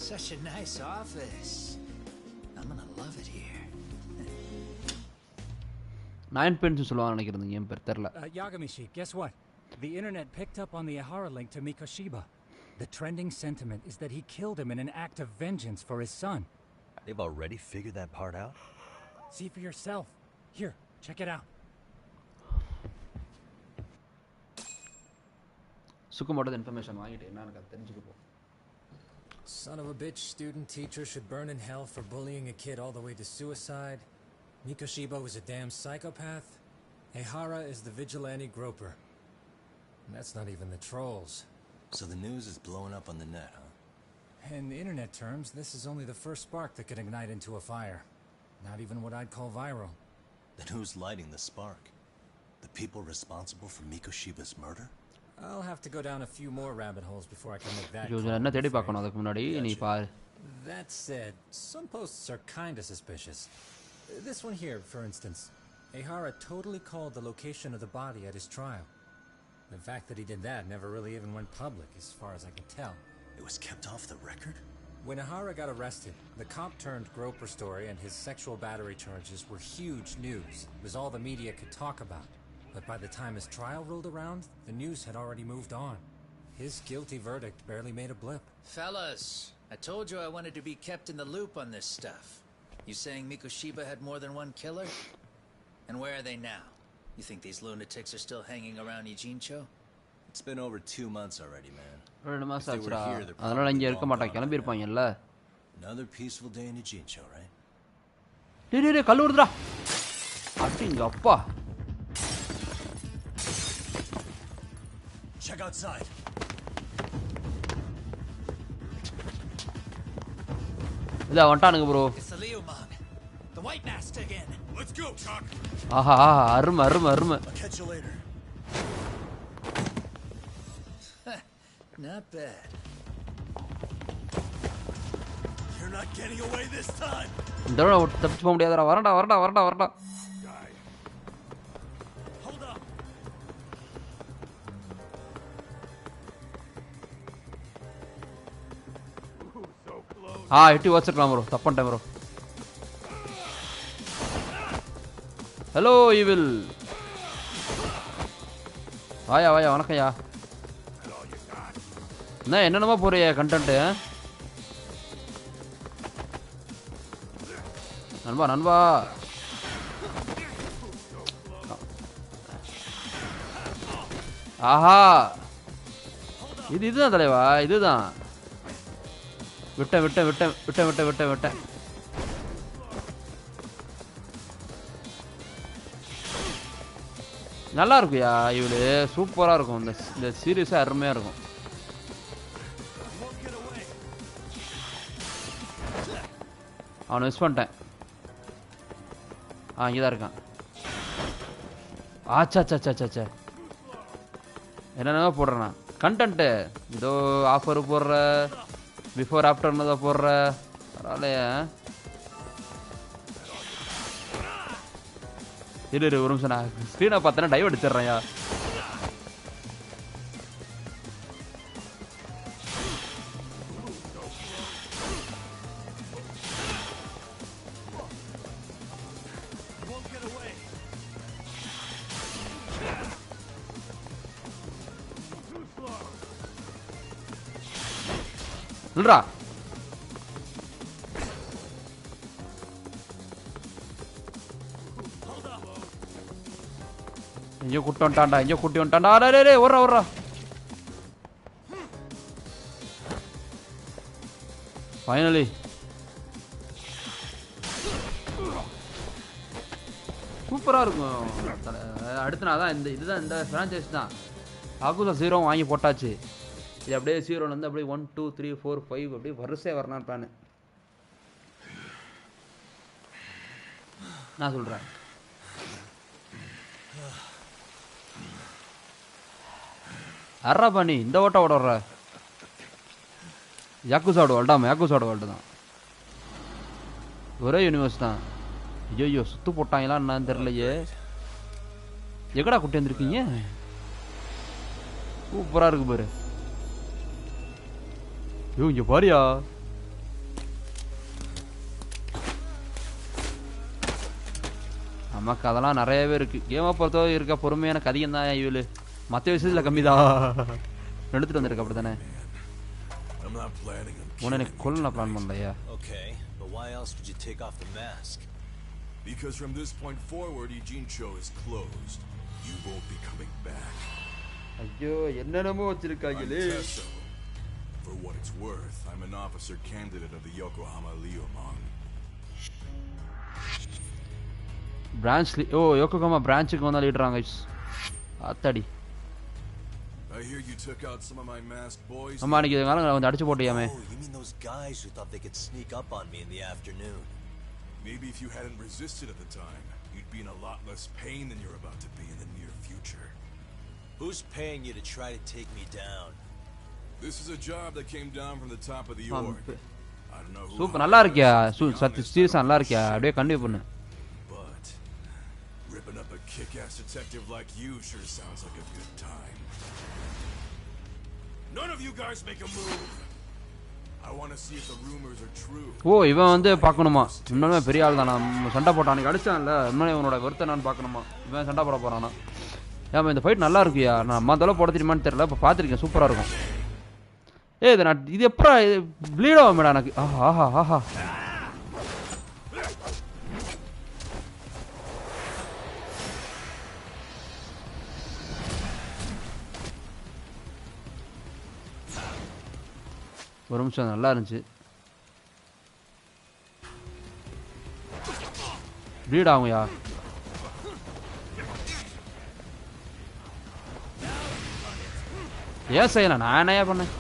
Such a nice office. I'm gonna love it here. 9 pence சொல்லுவாங்க நினைக்கிறேன் இந்த game பேர் தெரியல Yagamishi, guess what? The internet picked up on the Ihara link to Mikoshiba. The trending sentiment is that he killed him in an act of vengeance for his son. They've already figured that part out? See for yourself. Here, check it out. சுக்குமோட information வாங்கிட்டு என்னன்னு எனக்கு தெரிஞ்சுக்க போ Son of a bitch student teacher should burn in hell for bullying a kid all the way to suicide. Mikoshiba was a damn psychopath. Ehara is the vigilante groper. And that's not even the trolls. So the news is blowing up on the net, huh? In internet terms, this is only the first spark that could ignite into a fire. Not even what I'd call viral. Then who's lighting the spark? The people responsible for Mikoshiba's murder? I'll have to go down a few more rabbit holes before I can make that Joe call, என்ன தேடி I'm பார்க்கணும் அதுக்கு முன்னாடி நீ பாரு That said, some posts are kinda suspicious. This one here, for instance. Ehara totally called the location of the body at his trial. The fact that he did that never really even went public, as far as I can tell. It was kept off the record? When Ehara got arrested, the cop-turned-groper story and his sexual battery charges were huge news. It was all the media could talk about. But by the time his trial rolled around, the news had already moved on. His guilty verdict barely made a blip. Fellas, I told you I wanted to be kept in the loop on this stuff. You saying Mikoshiba had more than one killer? And where are they now? You think these lunatics are still hanging around Ijincho? It's been over 2 months already, man. 2 மாசம் If they were ஆச்சுடா here, they're அதனால இங்க இருக்க probably மாட்டாங்க long கிளம்பி gone by now. இருப்பாங்கல்ல Another peaceful day in Ijincho, right? டேய் கல்லு வருதுடா அடிங்க அப்பா Check outside. இதா வந்துட்டானுங்க bro It's the Liumang. The White Master again. Let's go, Chuck. ஆஹா அருமை அருமை அருமை I'll catch you later. Not bad. You're not getting away this time. இந்த தடவை தப்பிச்சு போக முடியாதுடா வரடா வரடா வரடா வரடா Hold up. எட்டி வச்சிருக்கலாம் ப்ரோ தப்பன்ட்டேன் ப்ரோ ஹலோ ஈவில் வாயா வாயா வணக்கம்யா என்ன என்னென்னமோ போறிய கண்டென்ட்டு நண்பா நண்பா ஆஹா இதுதான் தலைவா இதுதான் விட்டேன் விட்டேன் விட்டேன் விட்டேன் விட்டேன் விட்டேன் விட்டேன் நல்லா இருக்குயா இவளு சூப்பராக இருக்கும் இந்த சீரியஸாக அருமையாக இருக்கும் அவனை மிஸ் பண்ணிட்டேன் இங்கே தான் இருக்கான் ஆச்சா சா சா சா என்னென்ன போடுறேண்ணா கண்டென்ட்டு இதோ ஆஃபர் போடுற பிஃபோர் ஆஃப்டர்னு தான் போடுற பரவாயில்லையா இரு ஒரு நிமிஷம் நான் ஸ்க்ரீனை பார்த்தேன்னா டைவ் அடிச்சிடுறேன்யா சொல்றா எங்கேயோ கூட்டி வந்துட்டான்டா எங்கேயோ கூட்டி வந்துட்டான்டா டே ஓடுறா ஃபைனலி சூப்பராக இருக்கும் அடுத்து நான் தான் இதுதான் இந்த ஃப்ரான்ச்சைஸ் தான் ஆகுதா 0 வாங்கி போட்டாச்சு இது அப்படியே 0 வந்து அப்படியே 1 2 3 4 5 அப்படியே வரிசையாக வரணும் பிளானு நான் சொல்கிறேன் அறா பண்ணி இந்த ஓட்ட ஓடுற யாக்குசாடு வேல்டாம யாக்குசாடு வேல்டு தான் ஒரே யூனிவர்ஸ் தான் ஐயோ சுத்து போட்டாங்களா என்னன்னு தெரியலையே எங்கடா கூட்டி வந்திருக்கீங்க சூப்பராக இருக்கு பாரு ஐயோ இங்கே பாரியா நமக்கு அதெல்லாம் நிறையவே இருக்கு கேமை பொறுத்தவரை இருக்க பொறுமையான கதியம் தான் இவளு மற்ற விஷயத்தில் கம்மி தான் எடுத்துட்டு வந்திருக்க அப்படி தானே உன்னை எனக்கு கொல்ல பிளான் பண்ணலையா Because from this point forward, Ijincho is closed. You won't be coming back. ஐயோ என்னென்னமோ வச்சிருக்காங்களே. For what it's worth, I'm an officer candidate of the Yokohama Leomong. Branch Yokohama branch க்கு வந்தா லீடராங்க. அத்தடி. I hear you took out some of my masked boys. அம்மா நீங்க இதனால வந்து அடிச்சு போட்டியாமே. Oh, you mean those guys who thought they could sneak up on me in the afternoon? Maybe if you hadn't resisted at the time, you'd be in a lot less pain than you're about to be in the near future. Who's paying you to try to take me down? This is a job that came down from the top of the org. I don't know who. Super நல்லா இருக்கியா? சத்தி சீரியஸா நல்லா இருக்கியா? அப்படியே continue பண்ணு. But ripping up a kick-ass detective like you sure sounds like a good time. None of you guys make a move. I want to see if the rumors are true. ஓ இவன் வந்து பார்க்கணுமா? இன்னொரு பெரிய ஆள் தான் நான் சண்டை போட்டானே அடிச்சான்ல. இன்னொரு இவனோட வர்த்த நான் பார்க்கணுமா? இவன் சண்டை போட போறானா? ஏமா இந்த ஃபைட் நல்லா இருக்குயா. நான் மதல போட தெரியுமான்னு தெரியல. இப்ப பாத்துர்க்கேன் சூப்பரா இருக்கும். ஏய் இது எப்பறா ப்ளீட் ஆகும்டா எனக்கு. ஆஹா ஆஹா. ஒரு நிமிஷம் நல்லா இருந்துச்சு. ப்ளீட் ஆகும்யா. ஏன் செய்யலாம் நான் என்னையா பண்ணேன்.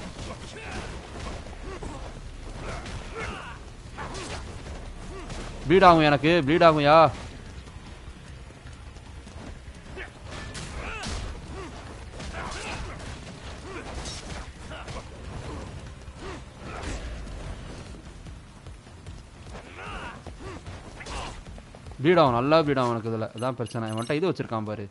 ப்ளீட் ஆகும் எனக்கு ப்ளீட் ஆகும்யா. ப்ளீட் ஆகும் நல்லா ப்ளீட் ஆகும் எனக்கு இதில் அதான் பிரச்சனை. இவன்ட்ட இது வச்சிருக்கான் பாரு.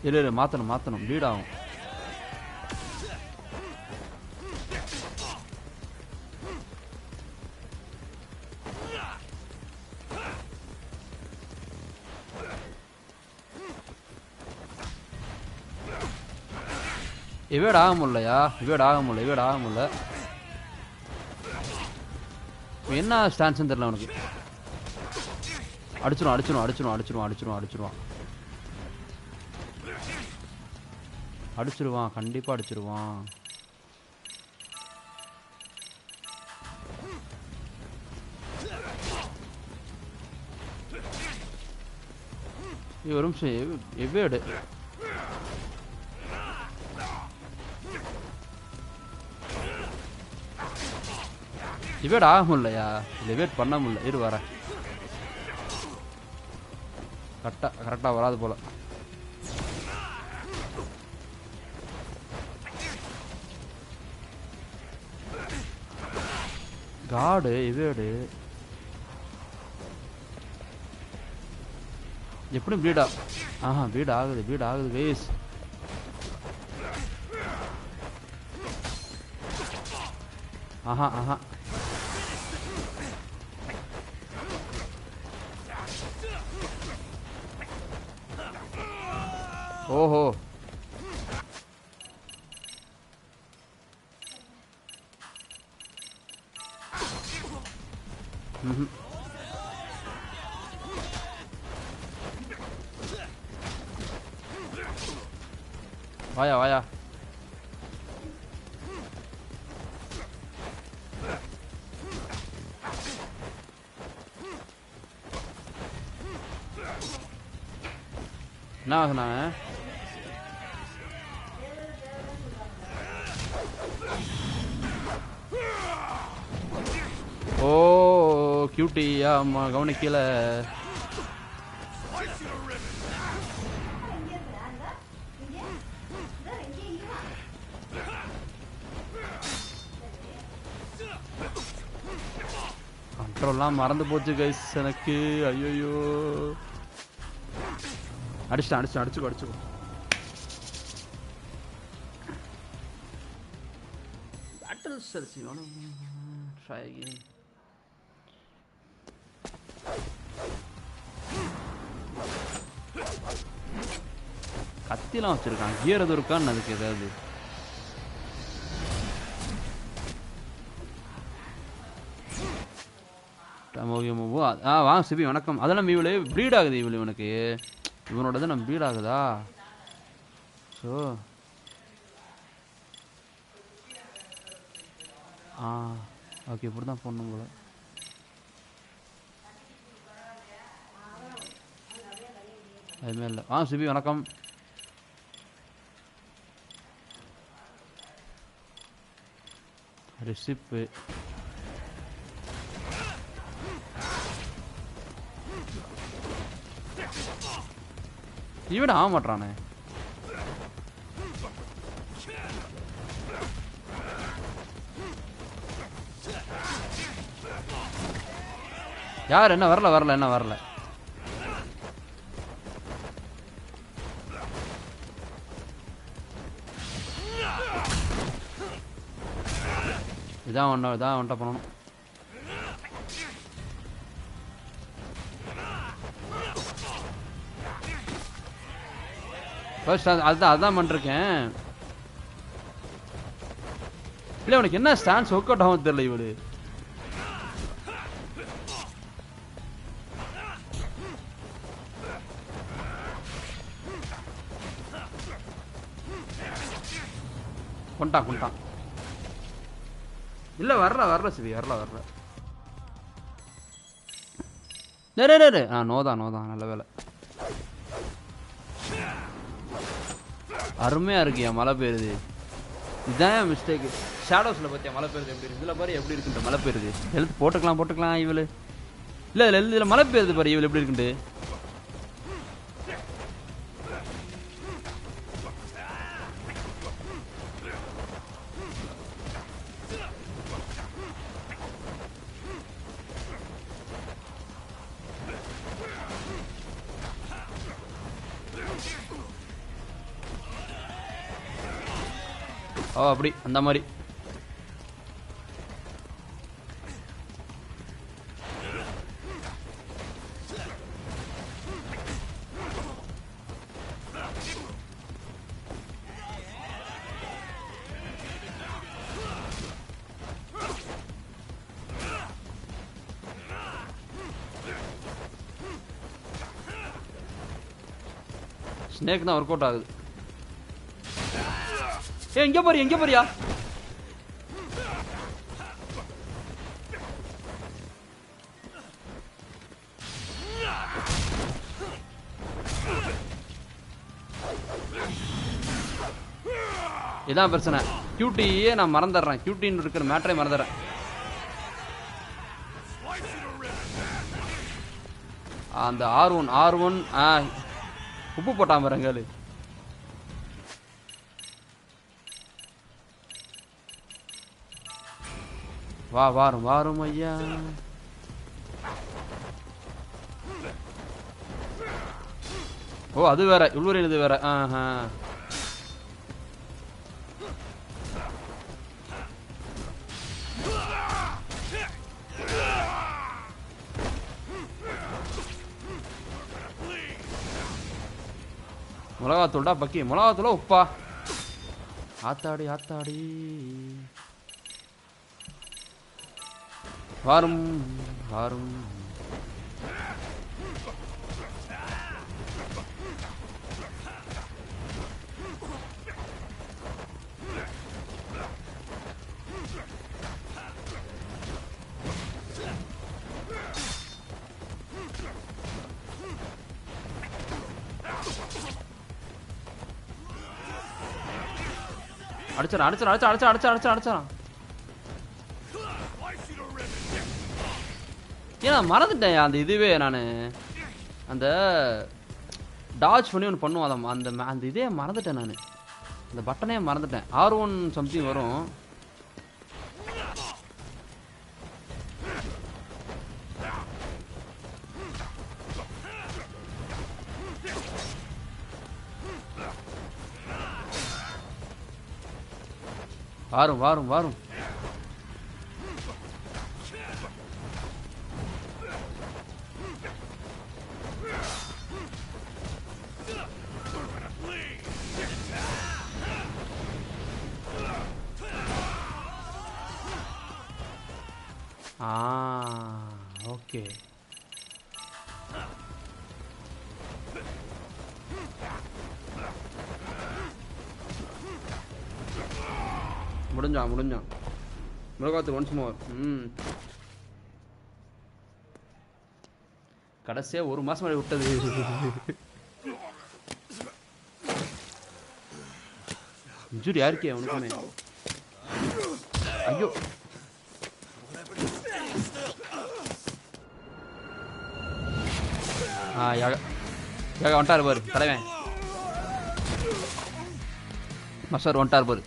இல்லை மாற்றணும் ப்ளீட் ஆகும். இவேட் ஆக முடியலையா? இவேட் ஆக முடியல. என்ன ஸ்டான்ஸ்ன்னு தெரியல அவனுக்கு. அடிச்சிருவான் கண்டிப்பா அடிச்சிருவான். ஒரு நிமிஷம் எவ்வேடு இவேட் ஆக முடியலையா? இவேட் பண்ண முடியல. இரு வரேன். கரெக்டா வராது போல. காடு இவேடு எப்படி பீடா? ஆஹா பீட் ஆகுது வேஸ். ஆஹா ஓஹோ வாயா என்ன சொன்னாங்க? ஓ கியூட்டி ஆமா கவனிக்கல. கண்ட்ரோல்லாம் மறந்து போச்சு கைஸ் எனக்கு. ஐயோ அடிச்சுக்கோ. பேட்டில் செல்ஸ் ட்ரை அகைன். கத்திலாம் வச்சிருக்கான். கியர் எதுவும் இருக்கான்னு அதுக்கு ஏதாவது. வாங்க சிபி வணக்கம். அதெல்லாம் இவளு ப்ரீட் ஆகுது. இவனுக்கு இவனோடது நம்ம ப்ரீட் ஆகுதா? ஸோ ஓகே இப்படி தான் போடணும் போல. அதுமாரி இல்லை. சிபி வணக்கம். ரெசிப்பு இவன் ஆக மாட்டானே. யார் என்ன வரல. இதான் ஒன்றை பண்ணணும். ஃபர்ஸ்ட் அதுதான் பண்ணிருக்கேன். இல்லை உனக்கு என்ன ஸ்டான்ஸ் ஒர்க் அவுட் ஆகும் தெரியல. இவரு கொண்டான். இல்ல வரல சிவி வரல. நோதான் நல்ல வேலை. அருமையா இருக்கியா மழை பெய்யுது. இதுதான் மிஸ்டேக். ஷேடோஸ்ல பத்தியா மழை பெய்யுது எப்படி இருக்கு. இதுல பாரு எப்படி இருக்குன்ற மழை பெய்யுது. எழுத்து போட்டுக்கலாம் இவளு. இல்ல இதுல மழை பெய்யுது பாரு இவள் எப்படி இருக்குண்டு. அப்படி அந்த மாதிரி. ஸ்னேக் தான் ஒர்க் அவுட் ஆகுது. எங்க போறியா? இதான் பிரச்சனை. கியூட்டியே நான் மறந்துடுறேன். கியூட்டின்னு இருக்கிற மேட்டரே மறந்துடுறேன். அந்த R1 உப்பு போட்டான் பாருங்க. வாரும் ஐயா. ஓ அது வேற உள்வரின் இது வேற. மிளகாத்தூள்டா பக்கி. மிளகாத்தூளா உப்பா? ஆத்தாடி. வாரும். அடிச்சான். ஏன்னா மறந்துட்டேன் அந்த இதுவே. நான் அந்த டாஜ் பண்ணி ஒன்று பண்ணுவோம். அந்த இதே மறந்துட்டேன். நான் அந்த பட்டனே மறந்துட்டேன். R1 சம்திங் வரும். வாரும். ஓகே. முடிஞ்சான். மிளகாத்தூள் ஒன்ஸ் மோர். கடைசியா 1 மாசம் வரை விட்டது. இன்ஜுரி யாருக்கே உனக்குமே? ஐயோ வந்துட்டாரு பாரு தலைவன். மஸ்டர் வந்துட்டாரு பாரு.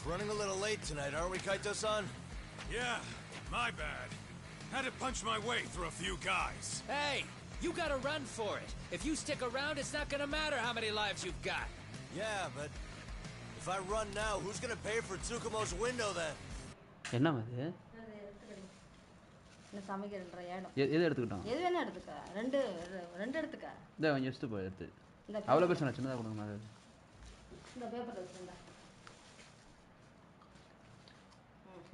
Running a little late tonight, aren't we, Kaito-san? Yeah, my bad. Had to punch my way through a few guys. Hey, you gotta run for it. If you stick around, it's not gonna matter how many lives you've got. Yeah, but if I run now, who's gonna pay for Tsukumo's window then? என்ன அது? என்ன சமைக்கிறன்ற Adam. எது எடுத்துக்கிட்டோம்? எது வேணா எடுத்துக்க. ரெண்டு எடுத்துக்க. இந்த கொஞ்சம் எடுத்து போய் எடுத்து. அவ்வளோ பேர் சொன்னா சின்னதாக கொடுங்க. இந்த பேப்பர் வச்சுருந்தா.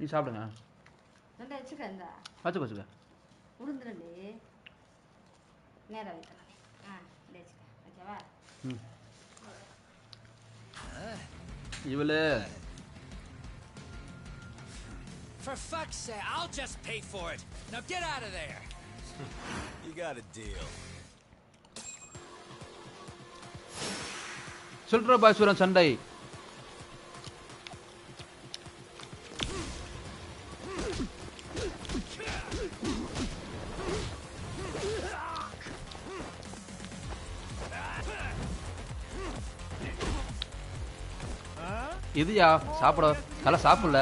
நீ சாப்பிடுங்க. ரெண்டு வச்சுக்க. இந்த வச்சுக்க. உளுந்துருண்டி நேரம் வைக்கலாம். வச்சுக்க. ஓகேவா? இவளே. For fuck's sake, I'll just pay for it. Now get out of there. You got a deal. சொல்ற பாசுரன் சண்டை. இதுயா சாப்பிட நல்லா சாப்பிடல.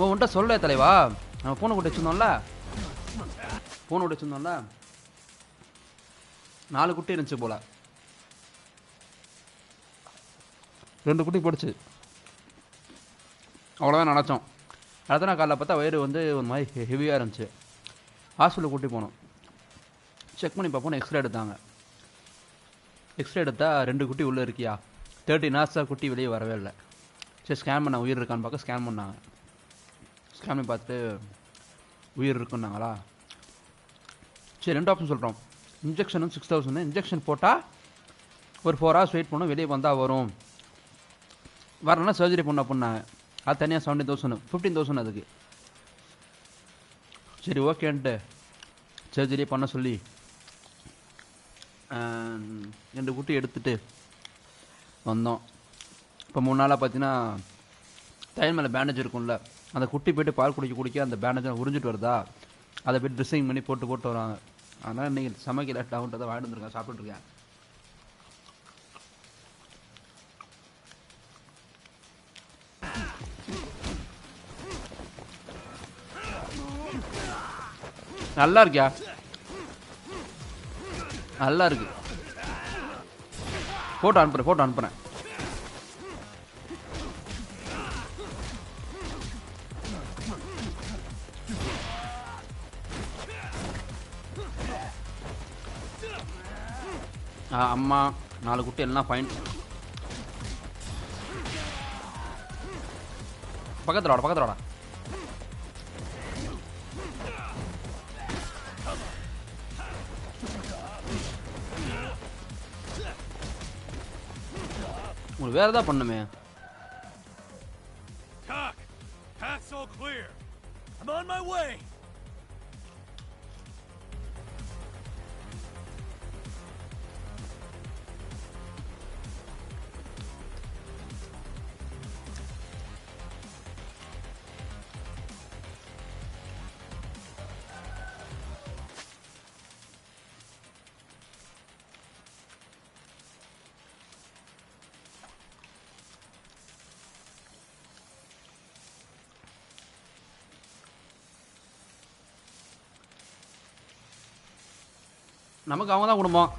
உன்கிட்ட சொல்ல தலைவா. நம்ம பூனை கூட்டி வச்சிருந்தோம்ல. 4 குட்டி இருந்துச்சு போல. 2 குட்டி போடுச்சு. அவ்வளோதான் நினச்சோம். அடுத்த நாள் காலைல பார்த்தா வயிறு வந்து ஒரு மாதிரி ஹெவியாக இருந்துச்சு. ஹாஸ்பிட்டல் கூட்டி போனோம். செக் பண்ணி பார்ப்போம். எக்ஸ்ரே எடுத்தாங்க. எக்ஸ்ரே எடுத்தால் 2 குட்டி உள்ளே இருக்கியா. 13 hours குட்டி வெளியே வரவே இல்லை. சரி ஸ்கேன் பண்ண உயிர் இருக்கான்னு பார்க்க ஸ்கேன் பண்ணாங்க. ஸ்கேன் பண்ணி பார்த்துட்டு உயிர் இருக்குன்னாங்களா. சரி 2 ஆப்ஷன் சொல்கிறோம். இன்ஜெக்ஷன் 6000. இன்ஜெக்ஷன் போட்டால் ஒரு 4 hours வெயிட் பண்ணோம். வெளியே வந்தால் வரும். வரலன்னா சர்ஜரி பண்ண அப்படின்னாங்க. அது தனியாக 17,000 15,000 அதுக்கு. சரி ஓகேன்ட்டு சர்ஜரி பண்ண சொல்லி 2 குட்டி எடுத்துகிட்டு வந்தோம். இப்போ 3 நாளாக பார்த்தீங்கன்னா தையல் மேலே பேண்டேஜ் இருக்கும்ல. அந்த குட்டி போய்ட்டு பால் குடிக்க அந்த பேண்டேஜை உறிஞ்சிட்டு வருதா. அதை போய் ட்ரெஸ்ஸிங் பண்ணி போட்டு வராங்க. அதனால் இன்றைக்கி சமைக்கல டவுன்ட்டு தான் வாங்கிட்டு வந்துருக்கேன், சாப்பிட்டுருக்கேன். நல்லா இருக்கியா? நல்லா இருக்கு. ஃபோட்டோ அனுப்புகிறேன். அம்மா 4 குட்டி எல்லாம் ஃபைன். பக்கத்தில் வாடா. உங்களுக்கு வேற ஏதாவது பண்ணுமே. Path's all clear. I'm on my way. நமக்கு அவங்க தான் குடும்பம்.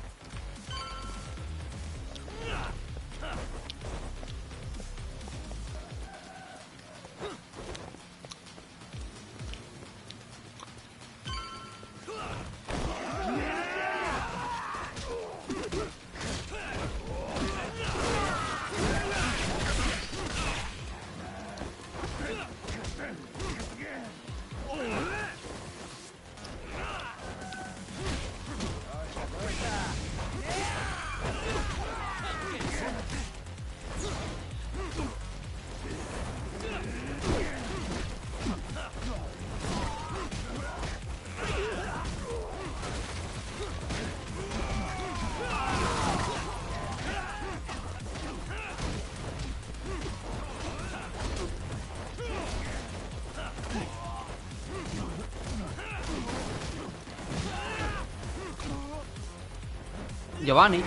இங்க வா நீ.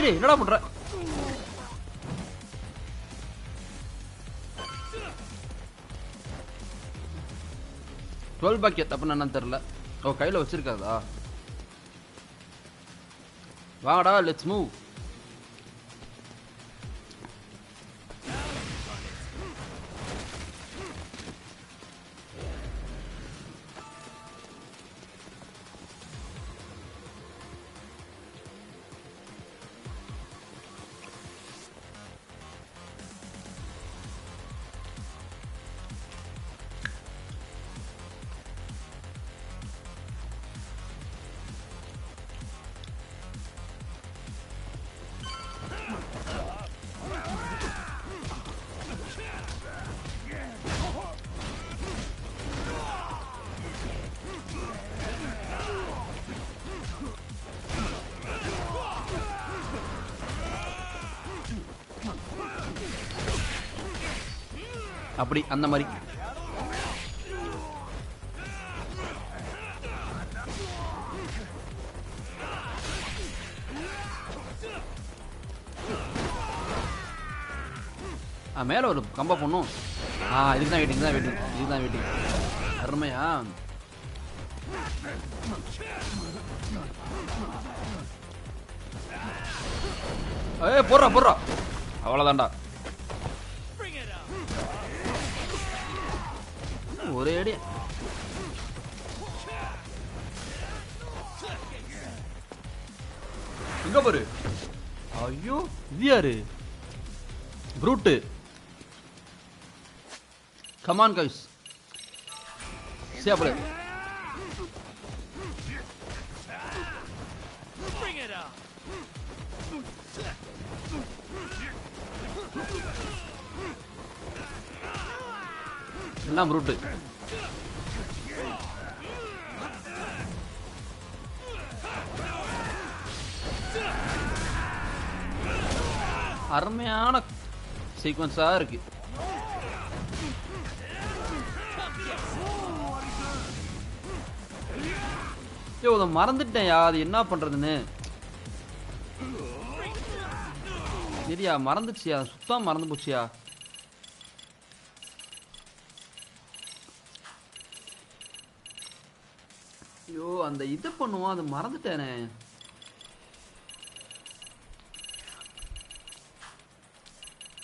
டேய் என்னடா பண்ற? டுவெல் பாக்கெட் அப்படின்னு என்னன்னு தெரியல. ஓ கையில் வச்சிருக்காதா? வாடா லெட்ஸ் மூவ். அப்படி அந்த மாதிரி மேல ஒரு கம்ப பண்ணும். இதுக்கு தான் வெயிட்டிங். அருமையா? போடுறா அவ்வளவுதான்டா. ஒரே அடி. இங்க பாரு. ஐயோ இது யாரு? ப்ரூட்டு. Come on guys. சேப்பல. எல்லாம் ரூட்டு. அருமையான சீக்வன்ஸா இருக்கு. ஐயோ அதை மறந்துட்டேன்யா, அது என்ன பண்றதுன்னு. சரியா மறந்துச்சியா, சுத்தம் மறந்து போச்சியா. ஐயோ அந்த இது பண்ணுவோம், அது மறந்துட்டேனே.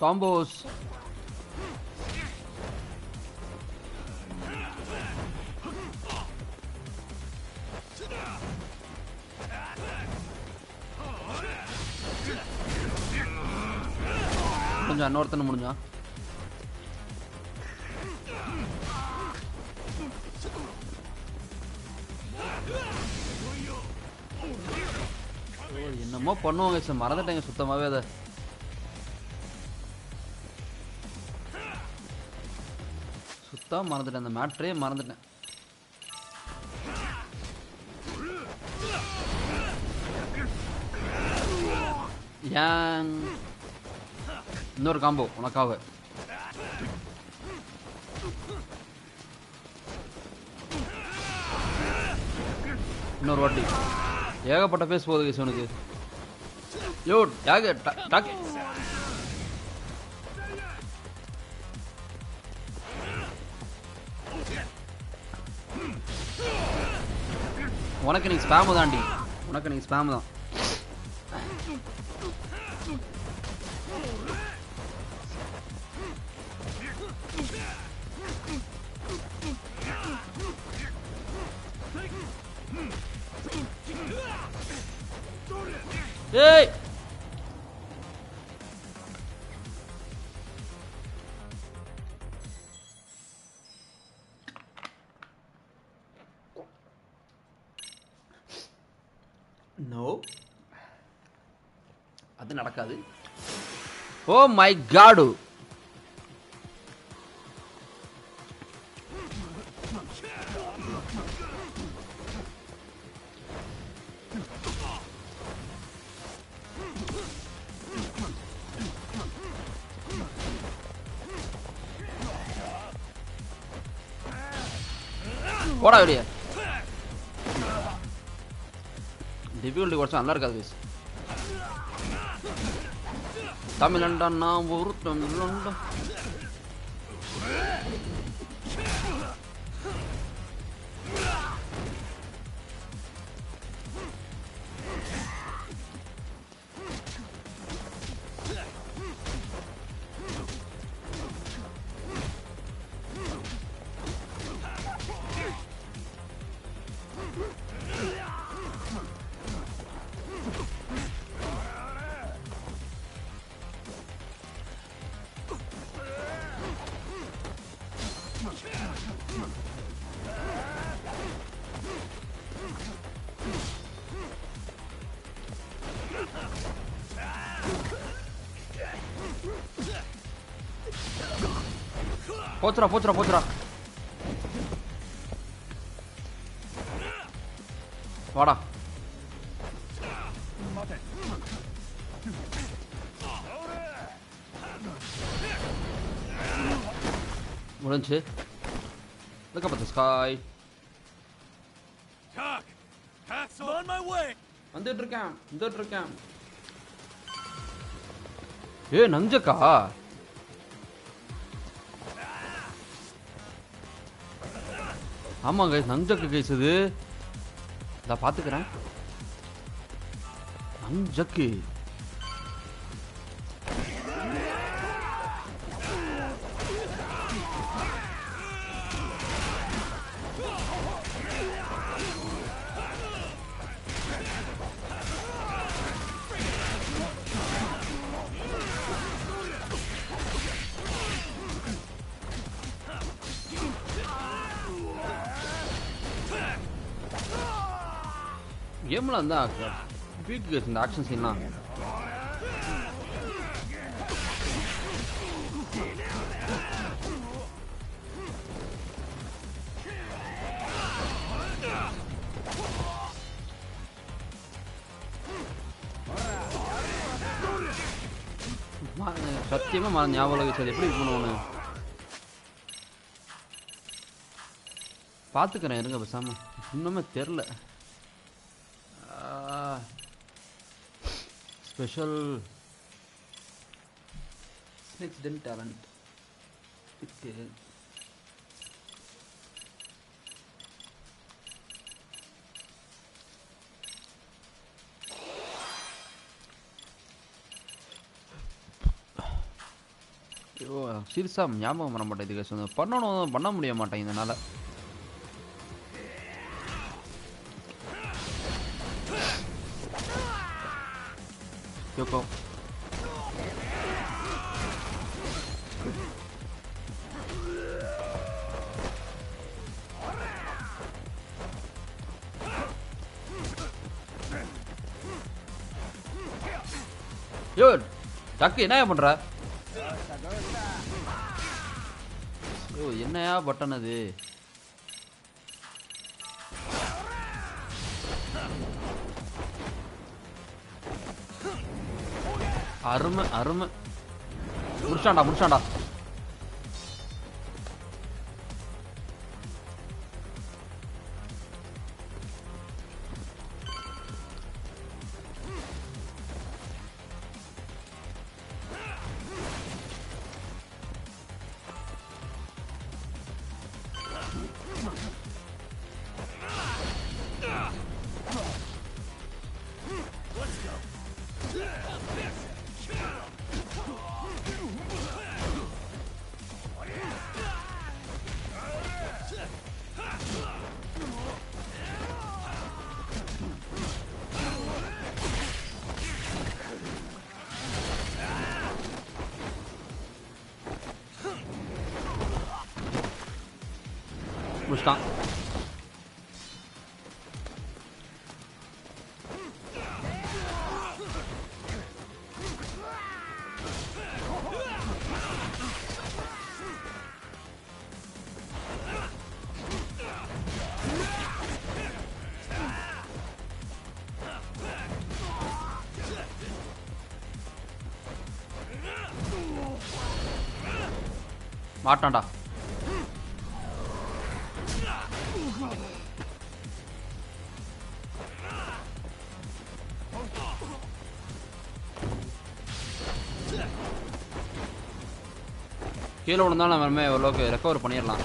காம்போஸ் கொஞ்சம் இன்னொருத்தனை முடிஞ்சா. என்னமோ பண்ணுவாங்க சார், மறந்துட்டேங்க சுத்தமாவே. அதை சுத்தம் மறந்துட்டேன், அந்த மேட்ரே மறந்துட்டேன். ஏன் இன்னொரு காம்போ உனக்காக. இன்னொரு வாட்டி ஏகப்பட்ட பேஸ் போகுது கேஸ் உனக்கு. யோ டாக் டாக் உனக்கு நீ ஸ்பேம் தாண்டி, உனக்கு நீ ஸ்பேம் தான். ஏய் நோ அது நடக்காது. Oh my god. போடா வெளியே. டிஃபிகல்ட்டி கொஞ்சம் நல்லா இருக்காது guys. தமிழண்டா நான் ஒரு தமிழண்டா. போச்சுடா போச்சுடா போச்சுடா. வாடா. முடிஞ்சு. Look up at the sky. On my way. வந்துட்டு இருக்கேன் வந்துட்டு இருக்கேன். ஏ நஞ்சக்கா. ஆமா கைஸ் நஞ்சக்கு கைஸ் இது. நான் பாத்துக்கிறேன். நஞ்சக்கு கேம்ல இருந்தா பீக் கைஸ் இந்த ஆக்ஷன் சீன்லாம். சத்தியமா ஞாபகம் வச்சது எப்படி பண்ணுவோன்னு பார்த்துக்கிறேன் இருங்க பேசாம. இன்னுமே தெரில. Special snakes ten talent okay. ஐயோ சீரியஸாக ஞாபகம் வர மாட்டேங்குது கேஸ். பண்ணணும் பண்ண முடிய மாட்டேன் இதனால். Yoko. Yo, Taki, என்ன பண்ற? ஓ என்னையா பட்டன் அது? அருமை அருமை. முடிச்சாண்டா. முடிச்சிட்டான். மாட்டான்டா. கீழே விழுந்தாலும் நம்ம ஓரளவுக்கு ரெக்கவர் பண்ணிடலாம்.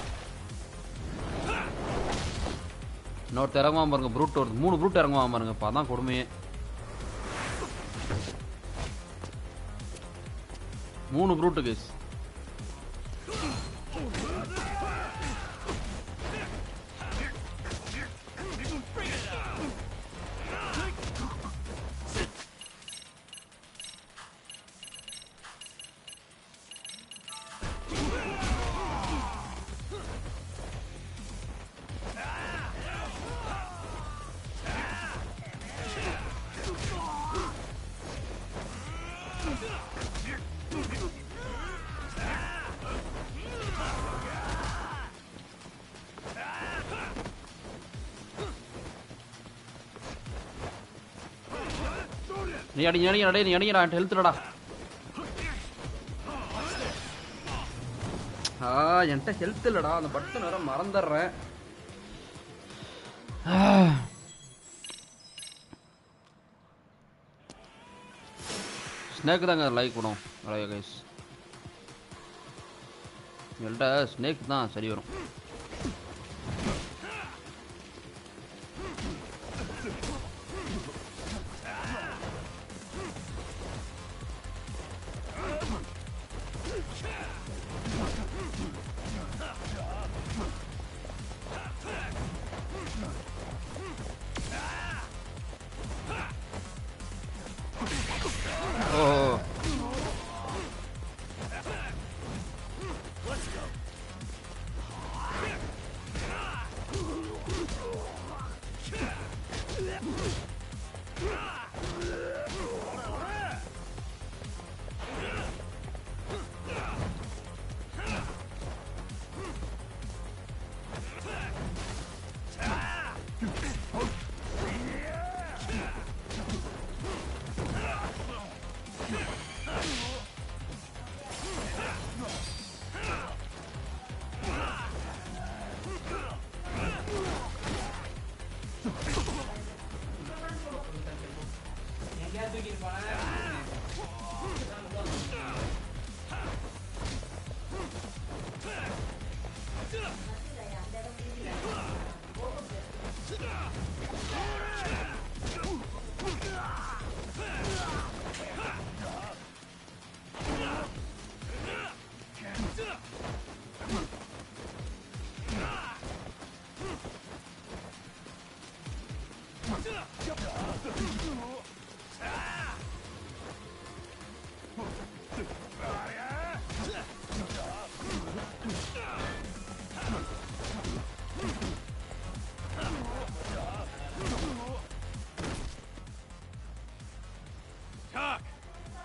இன்னொருத்தர் இறங்குவான் பாருங்க, ப்ரூட் ஒரு 3 ப்ரூட் இறங்குவான் பாருங்க. இப்போ அதான் கொடுமையே. 3 ப்ரூட்டு கேஸ். நீ அடிங்கடா ஹெல்த் இல்லடா. என்கிட்ட ஹெல்த் இல்லடா. அந்த பட்டன் வேற மறந்துடுறேன். ஸ்னேக் தாங்க லைக் பண்ணும் கைஸ். என்கிட்ட ஸ்னேக் தான் சரி வரும்.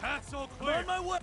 Path's all clear. On my way.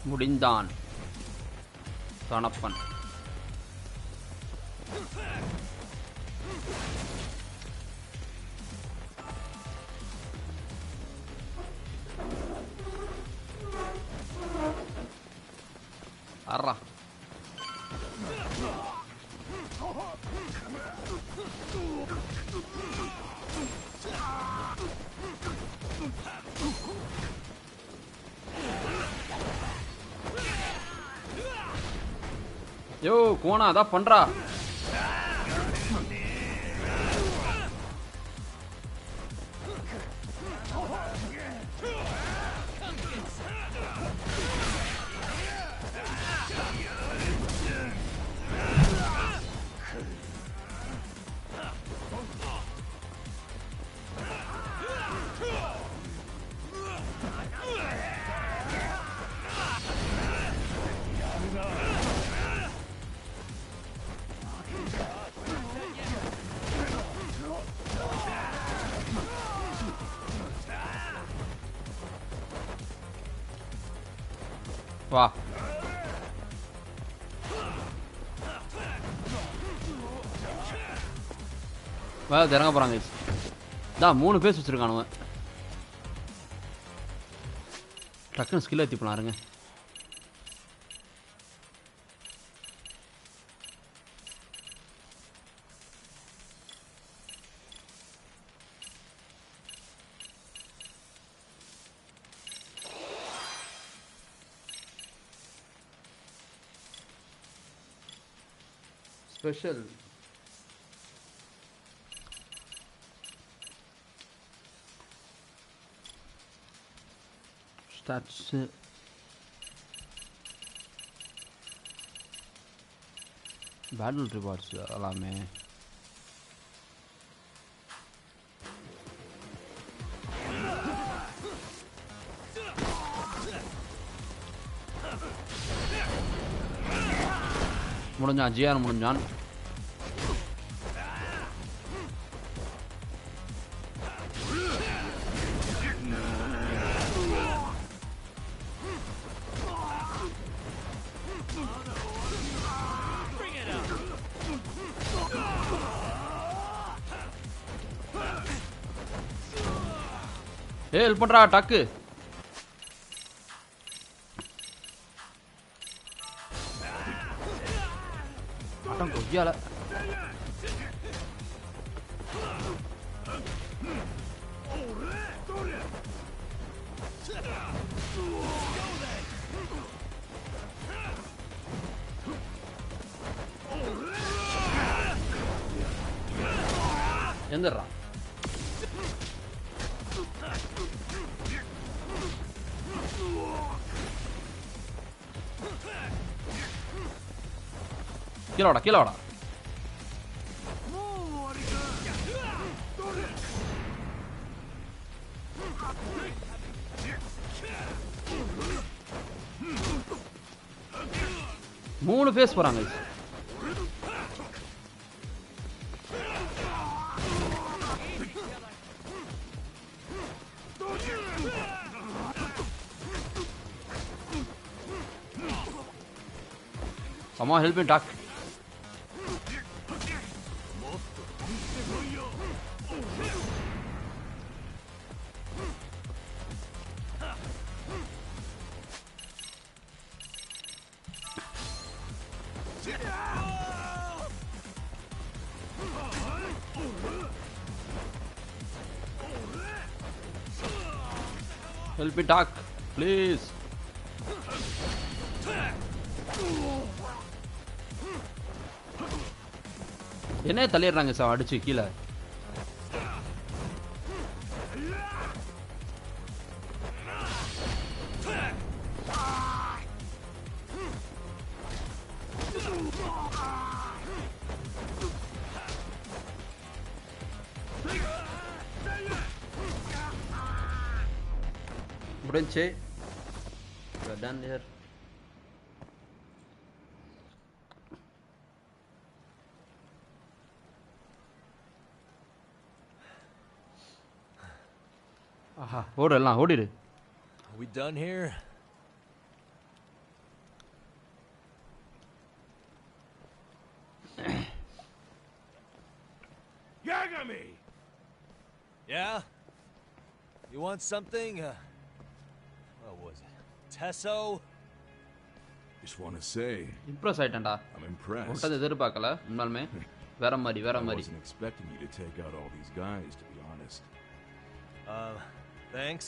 முடிந்தான் தனப்பன். அறா யோ கோனா அதான் பண்றா. வா வேலை திறங்க போறாங்க. தான் 3 பேர் வச்சிருக்கானுவ. டக்குன்னு ஸ்கில் ஏற்றி போலாம் இருங்க. ஸ்பெஷல் ஸ்டாட்ஸு பேட்டில் ரிவார்ட்ஸ் எல்லாமே முடிஞ்சான். ஜிஆர் முடிஞ்சான். ஹெல்ப் பண்றா டக்கு. அட்டம் கொய்யால எந்திரா. கீழே வாடா கீழே வாடா. 3 ஃபேஸ் போறாங்க guys. Come on, help me, Doc. Help me, Doc, please. என்ன தள்ளிடுறாங்க சார் அடிச்சு கீழே. முடிஞ்சு. We're done here. ஆஹா ஓடலாம் ஓடிடு. Are we done here? Yagami! Yeah? You want something? What was it? Tesso? Just want to say, impress ஆயிட்டேன்டா. I'm impressed. ஒட்டது எதிர்பார்க்கல உண்மையாலுமே. வேற மாதிரி I wasn't expecting you to take out all these guys, to be honest. Thanks.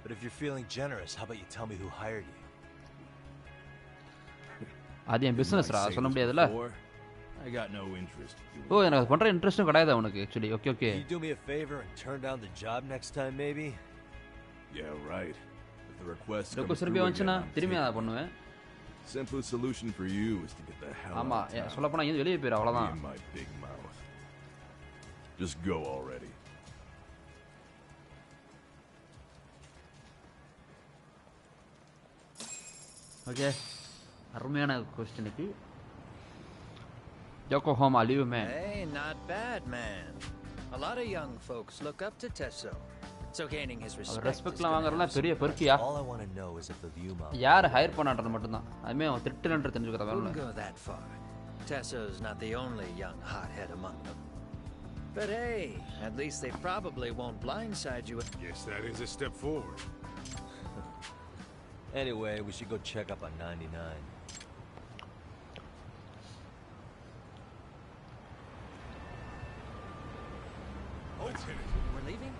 But if you're feeling generous, how about you tell me who hired you? அது என் பிசினஸ்ரா சொல்ல முடியாதுல. I got no interest. ஓ எனக்கு பண்ற இன்ட்ரஸ்டும் கிடையாது உனக்கு actually. Okay. Can you do me a favor and turn down the job next time maybe? Yeah, right. If the request loco comes திரும்பி through வந்துச்சுனா again, I'm திரும்பி taking அத பண்ணுவேன். Simplest solution for you is to get the hell ஆமா out of town. சொல்ல போனா இங்க வெளிய போயிரு அவ்வளவுதான். In my big mouth. Just go already. Okay. அருமையான क्वेश्चनக்கு Yokohama live man. Hey, not bad, man. A lot of young folks look up to Tesso. So gaining his respect. ரெஸ்பெக்ட்லாம் வாங்குறலாம் பெரிய பெருக்கியா. All I want to know is if the Vyuma யார் higher பண்ணான்றது மட்டும் தான். அதுமே அவன் திட்டலன்ற தெரிஞ்சுக்கற வேணும். Go that far. Tesso's not the only young hothead among them. But hey, at least they probably won't blindside you. Yes, that is a step forward. Anyway, we should go check up on 99. Let's hit it. We're leaving?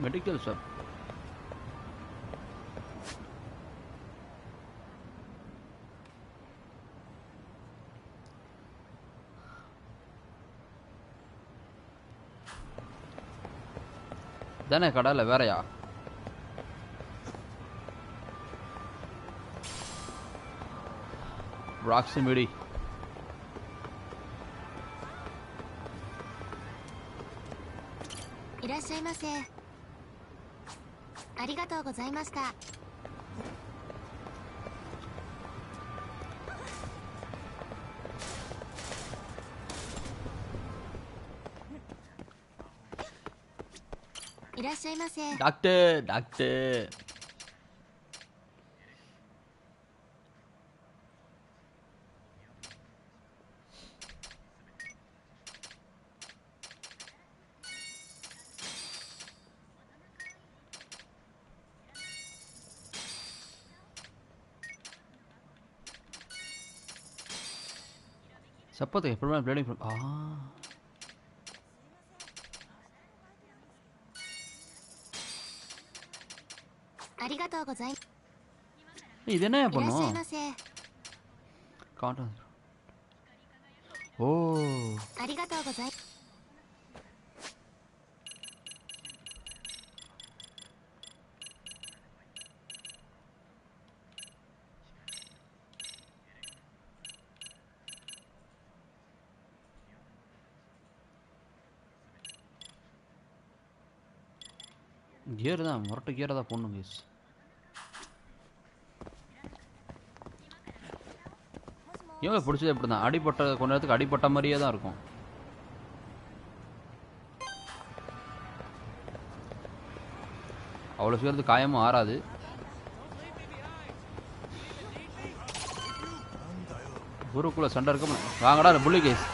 Medical shop. தானே கடல வேறயா? Proximity. Doctor. Suppose the problem bleeding from இது என்ன பண்ணும்? Cotton. ஓ. Gear தான் முரட்டு gear தான் போடணும் guys. இவங்க பிடிச்சது எப்படி தான் அடிப்பட்ட கொஞ்ச நேரத்துக்கு அடிப்பட்ட மாதிரியே தான் இருக்கும். அவ்வளோ சீக்கிரத்துக்கு காயமும் ஆறாது. குருக்குள்ள சண்டை இருக்க வாங்கடா புள்ளி கேஸ்.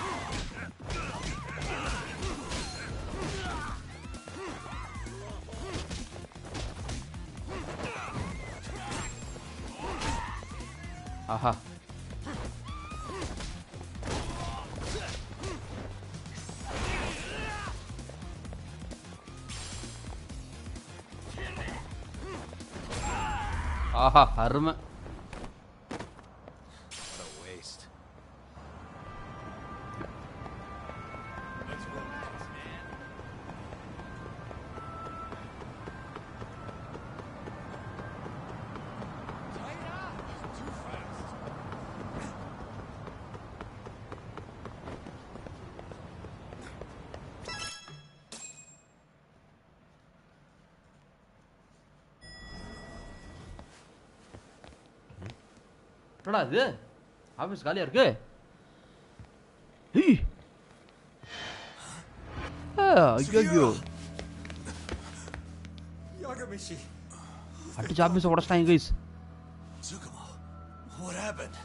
ஆஹா ஆஹா அருமை. என்னடா இது ஆபீஸ் காலியா இருக்கு. ஐயோ அடிச்சு ஆபீஸ் உடச்சிட்டாங்க guys. What happened?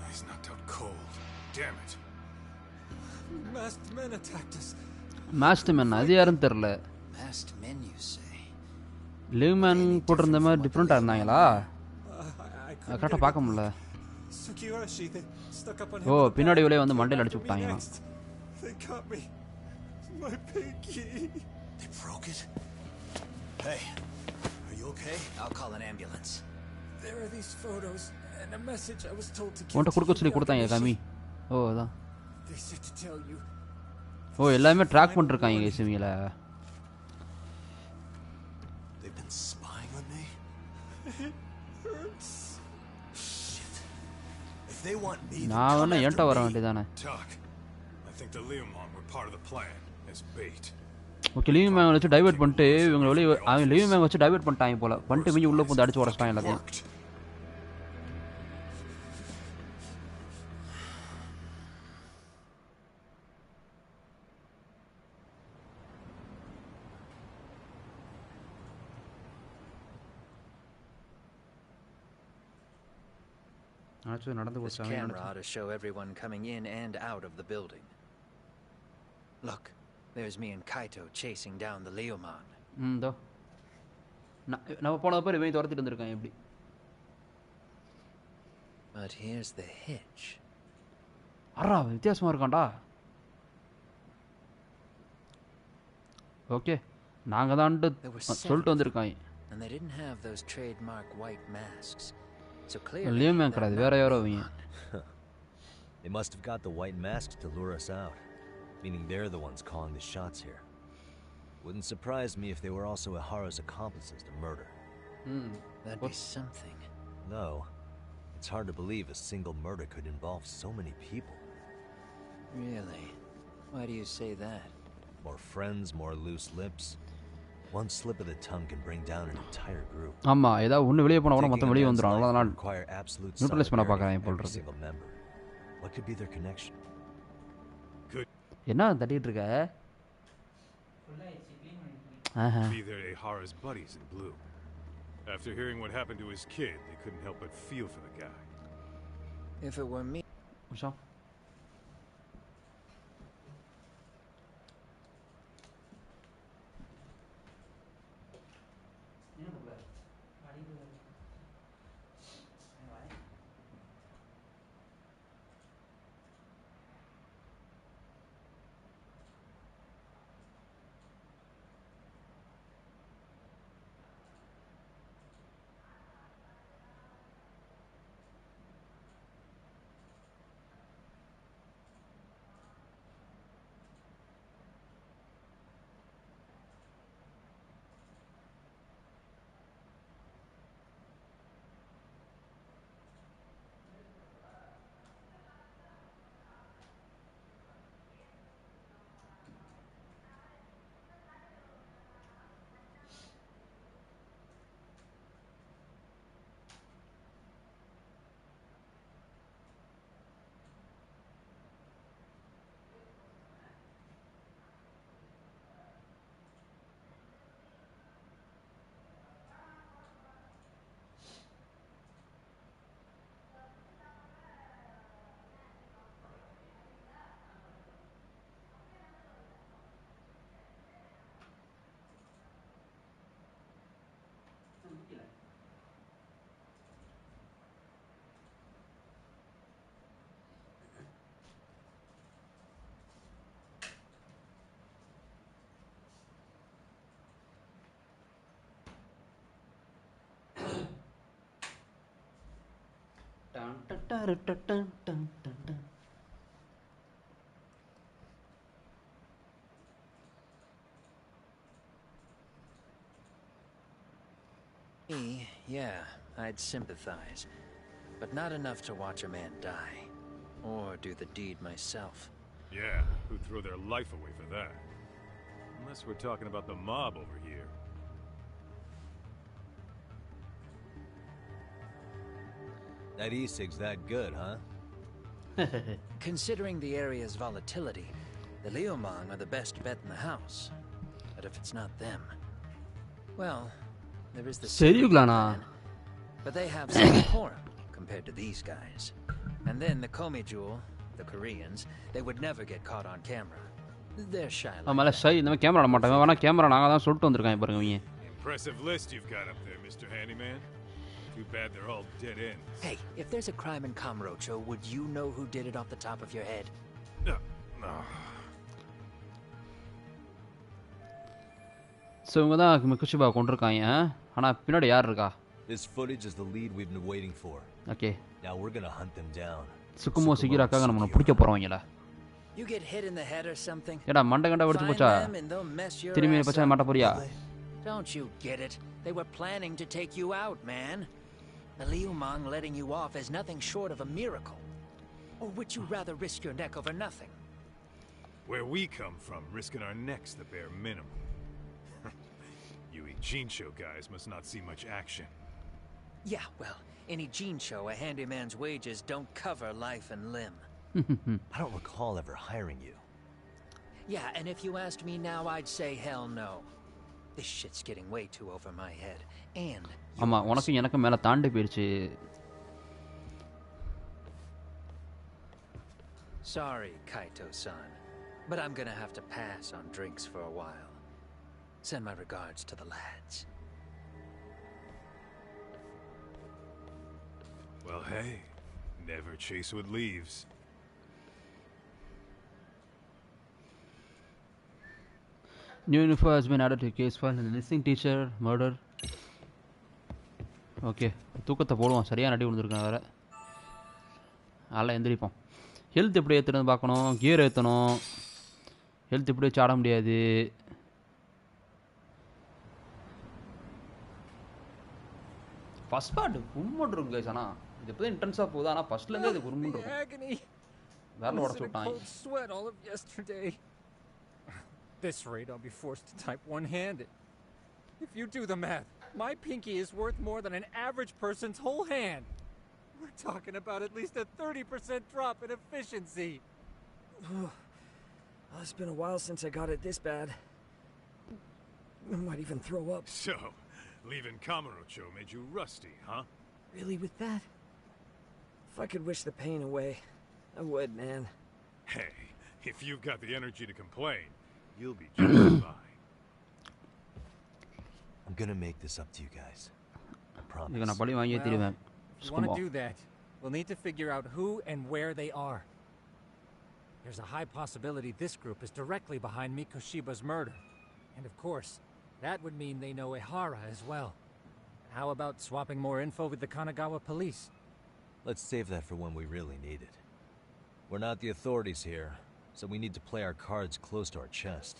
He's knocked out cold. Damn it. Masked men attacked us. Master man அது யாருன்னு தெரியல. Masked men, you say? Live man போட்டிருந்த மாதிரி டிஃப்ரெண்டா இருந்தாங்களா? கரெக்டாக பார்க்க முடியல. ஓ பின்னாடி வெளியே வந்து மண்டையில் அடிச்சு விட்டாங்க. Hey, are you okay? I'll call an ambulance. There are these photos and a message I was told to give. உன்கிட்ட கொடுக்க சொல்லி கொடுத்தாங்க காமி. ஓ அதான். They said to tell you. ஓ எல்லாமே ட்ராக் பண்ணிருக்காங்க கைஸ் இவங்கள. They've been spying on me. நான் வேணா ஏன்ட்ட வர வேண்டியதானே. I think the Leomon were part of the plan as bait. Okay leave man வச்சு டைவர்ட் பண்ணிட்டு இவங்க வெளியே அவன் லீவ் மேன் வச்சு டைவர்ட் பண்ணிட்டாங்க போல. பண்ணிட்டு மிஞ்சி உள்ள பூந்து அடிச்சு உடச்சிட்டாங்க எல்லாத்தையும். This camera ought to show everyone coming in and out of the building. Look, there's me and Kaito chasing down the Leomon. தோ நம்ம போன பேர் இவன் துரத்திட்டு வந்திருக்கான் எப்படி. But here's the hitch. அரா வித்தியாசமா இருக்கான்டா. ஓகே நாங்க தான் சொல்லிட்டு வந்திருக்காங்க. And they didn't have those trademark white masks. So Liam man கிடையாது வேற யாரோ அவங்க. They must have got the white masks to lure us out, meaning they're the ones calling the shots here. Wouldn't surprise me if they were also Ihara's accomplices to murder. That'd be something. No, it's hard to believe a single murder could involve so many people. Really? Why do you say that? More friends, more loose lips. One slip of the tongue can bring down an entire group. ஆமா ஏதா ஒன்னு வெளிய போனா கூட மொத்தம் வெளிய வந்துரும். அவ்வளவுதான் நியூட்ரலைஸ் பண்ண பார்க்கறாங்க போல இருக்கு. What could be their connection? என்ன தட்டிட்டு இருக்க? Be there Ihara's buddies in blue. After hearing what happened to his kid, they couldn't help but feel for the guy. If it were me. Usha. Yeah, I'd sympathize. But not enough to watch a man die. Or do the deed myself. Yeah, who'd throw their life away for that? Unless we're talking about the mob over here. That e-cig's that good, huh? Considering the area's volatility, the Liumang are the best bet in the house. But if it's not them... Well, there is the secret plan, but they have some decorum compared to these guys. And then the Komi Jewel, the Koreans, they would never get caught on camera. They're shy. ஆமால shy இந்த camera மாட்டாங்க வேணா camera நாங்க தான் சொல்லிட்டு வந்திருக்காங்க பாருங்க இவங்க. Impressive list you've got up there, Mr. Handyman. Too bad they're all dead ends. Hey, if there's a crime in Kamurocho, would you know who did it off the top of your head? No. So இவங்க தான் மிக்குஷிபா கொண்டிருக்காங்க. ஆனா பின்னாடி யார் இருக்கா? This footage is the lead we've been waiting for. Okay. Now we're going to hunt them down. சுக்குமோ சிகிராக்காக நம்ம பிடிக்க போறோம்ங்கல. You get hit in the head or something? ஏடா மண்டை கண்ட வெடிச்சு போச்சா? திரும்பி பச்சை மாட்ட போறியா? Don't you get it? They were planning to take you out, man. The Liumang letting you off is nothing short of a miracle. Or would you rather risk your neck over nothing? Where we come from, risking our necks the bare minimum. You Ijincho guys must not see much action. Yeah, well, in Ijincho, a handyman's wages don't cover life and limb. I don't recall ever hiring you. Yeah, and if you asked me now, I'd say hell no. This shit's getting way too over my head. And ஆமா உனக்கு எனக்கு மேல தாண்டி போயிடுச்சு. Sorry, Kaito-san, but I'm gonna have to pass on drinks for a while. Send my regards to the lads. Well, hey, never chase what leaves. New info has been added to case file and missing teacher murder. Okay, தூக்கத்தை போடுவோம். சரியா நடி விழுந்துருக்கான் வேற. நல்லா எந்திரிப்போம். Health எப்படி ஏற்றுறது பார்க்கணும். Gear ஏற்றணும். ஹெல்த் எப்படி வச்சு ஆட முடியாது. ஃபர்ஸ்ட் பார்ட் கும்முன்னு இருக்கும் கைஸ். ஆனால் இது எப்போதான் இன்டென்ஸாக போகுது. ஆனால் ஃபர்ஸ்ட்லேருந்தே இது கும்முன்னு இருக்கும். வேற உடச்சு விட்டாங்க. This rate, I'll be forced to type one-handed. If you do the math, my pinky is worth more than an average person's whole hand. We're talking about at least a 30% drop in efficiency. It's been a while since I got it this bad. I might even throw up. So, leaving Kamurocho made you rusty, huh? Really with that? If I could wish the pain away, I would, man. Hey, if you've got the energy to complain, you'll be just fine. I'm gonna make this up to you guys. I promise. If you want to do that, we'll need to figure out who and where they are. There's a high possibility this group is directly behind Mikoshiba's murder. And of course, that would mean they know Ehara as well. How about swapping more info with the Kanagawa police? Let's save that for when we really need it. We're not the authorities here, so we need to play our cards close to our chest.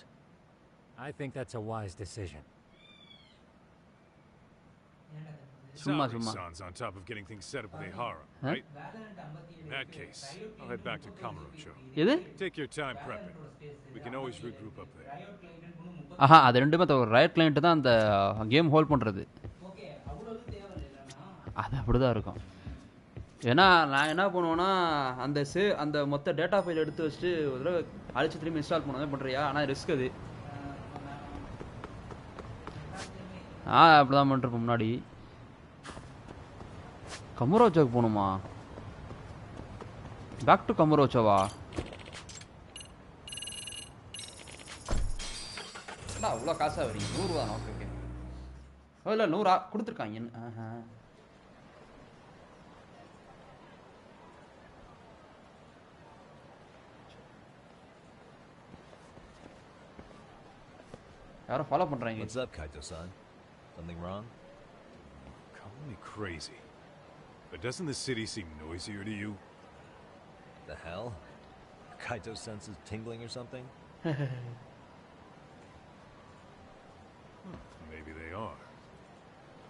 I think that's a wise decision. Sami-san's on top of getting things set up with Ehara, right? In that case, I'll head back to Kamurocho. Take your time prepping. We can always regroup up there. ஆஹா அது ரெண்டுமே right client தான் அந்த game hold பண்ணுறது. அது அப்படி தான் இருக்கும். ஏன்னா நான் என்ன பண்ணுவேன்னா அந்த மொத்த டேட்டா ஃபைல் எடுத்து வச்சுட்டு ஒரு தடவை அழிச்சு திரும்பி இன்ஸ்டால் பண்ணவே பண்ணுறியா. ஆனால் ரிஸ்க் அது. அப்படி தான் பண்ணிருப்போம் முன்னாடி. கமுரோச்சாவுக்கு போகணுமா? பேக் டு கமுரோச்சாவா? அவ்வளோ காசா வரீங்க? 100 ரூபா. ஓகே ஓகே இல்ல 100 கொடுத்துருக்காங்க. யாரோ ஃபாலோ பண்றாங்க. What's up, Kaito-san? Something wrong? Call me crazy, but doesn't the city seem noisier to you? The hell? Kaito senses tingling or something? Maybe they are.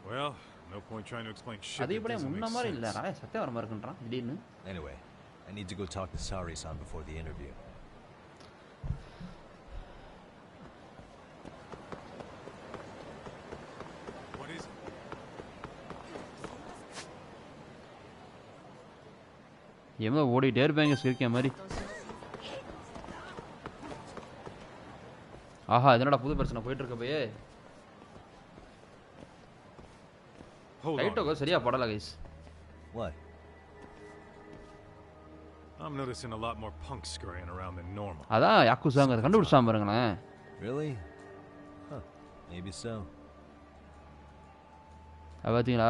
Well, no point trying to explain shit. Anyway, I need to go talk to Sari-san before the interview. What is it? எவ்வளோ ஓடிட்டே இருப்பாங்க சிரிக்க மாதிரி. ஆஹா இதனடா புது பிரச்சனை போயிட்டு இருக்க போயே. ரைட்டோக சரியா படல guys. What? I'm noticing a lot more punk scurrying around than normal. அதான் யாக்குசாங்க கண்டுபிடிச்சாம பாருங்களே. Really? Huh. Maybe so. பாத்தீங்களா?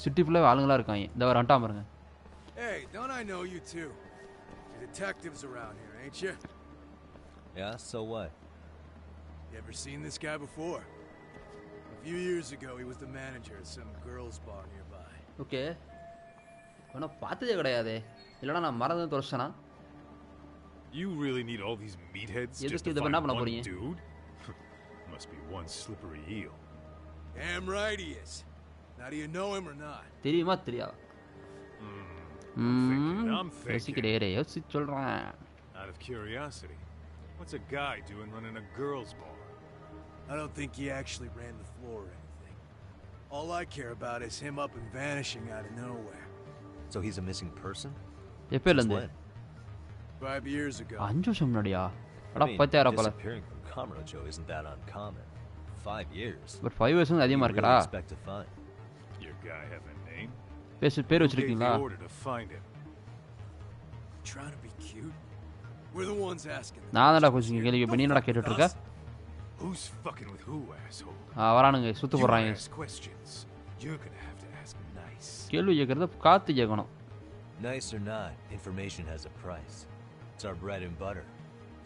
சிட்டி ஃபுல்லா ஆளுங்களா இருக்காங்க. இந்த வர அண்டாம பாருங்க. Hey, don't I know you too? You're detectives around here, ain't you? Yeah, so what? You ever seen this guy before? A few years ago, he was the manager at some girls' bar nearby. Okay. நான் பார்த்ததே கிடையாதே. இல்லனா நான் மறந்து தொலைச்சனா? You really need all these meatheads just to find one dude? Must be one slippery eel. Damn right he is. Now do you know him or not? தெரியுமா தெரியாதா? I'm thinking. Out of curiosity, what's a guy doing running a girls' bar? I don't think he actually ran the floor or anything. All I care about is him up and vanishing out of nowhere. So he's a missing person? எப்பேலந்து? 5 years ago. 5 வருஷம் முன்னாடியா? அட I mean, 10 போல. disappearing from Kamurocho isn't that uncommon. 5 years. But 5 years அதிகமா இருக்கடா. Expect to find. Your guy have a name? பேர் வச்சிருக்கீங்களா? Order to find him. Trying to be cute. We're the ones asking. நான் தான்டா question கேள்வி பண்ணி என்னடா கேட்டுட்டு இருக்க? Who's fucking with who, asshole? வரானுங்க சுத்து போறாங்க. Questions. You're going to have to ask nice. கேள்வி கேக்குறத காத்து கேக்கணும். Nice or not, information has a price. It's our bread and butter.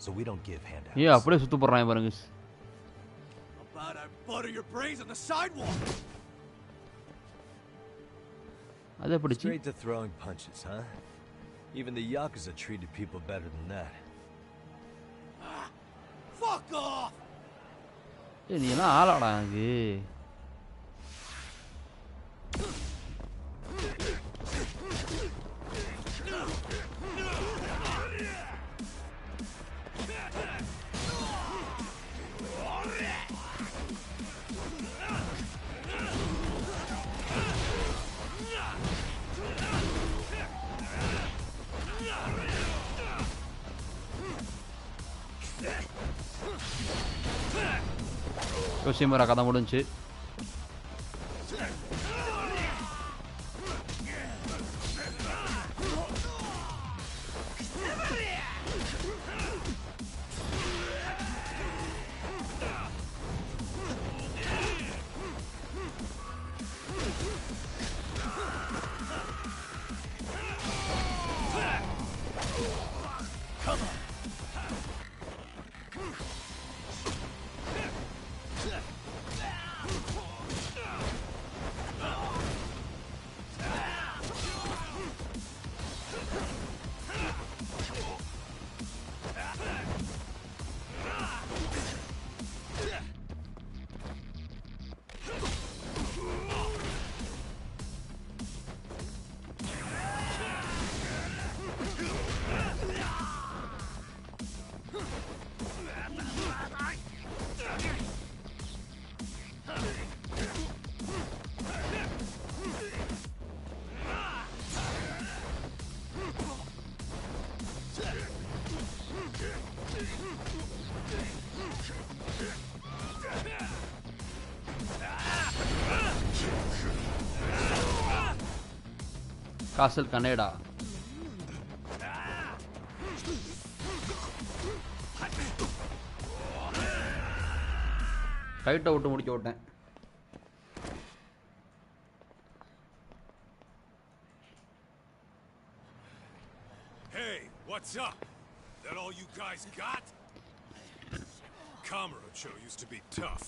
So we don't give handouts. ஏ அப்படியே சுத்து போறாங்க பாருங்க. About I butter your brains on the sidewalk. அதே பிடிச்சி. Straight to throwing punches, huh? Even the Yakuza treated people better than that. Fuck off! ஏய் நீ எல்லாம் ஆளாடா அங்க. யோசிமுரா கதை முடிஞ்சு. Castle Canada. கைட்ட விட்டு முடிக்க விட்டேன். Hey, what's up? That all you guys got? Kamurocho used to be tough.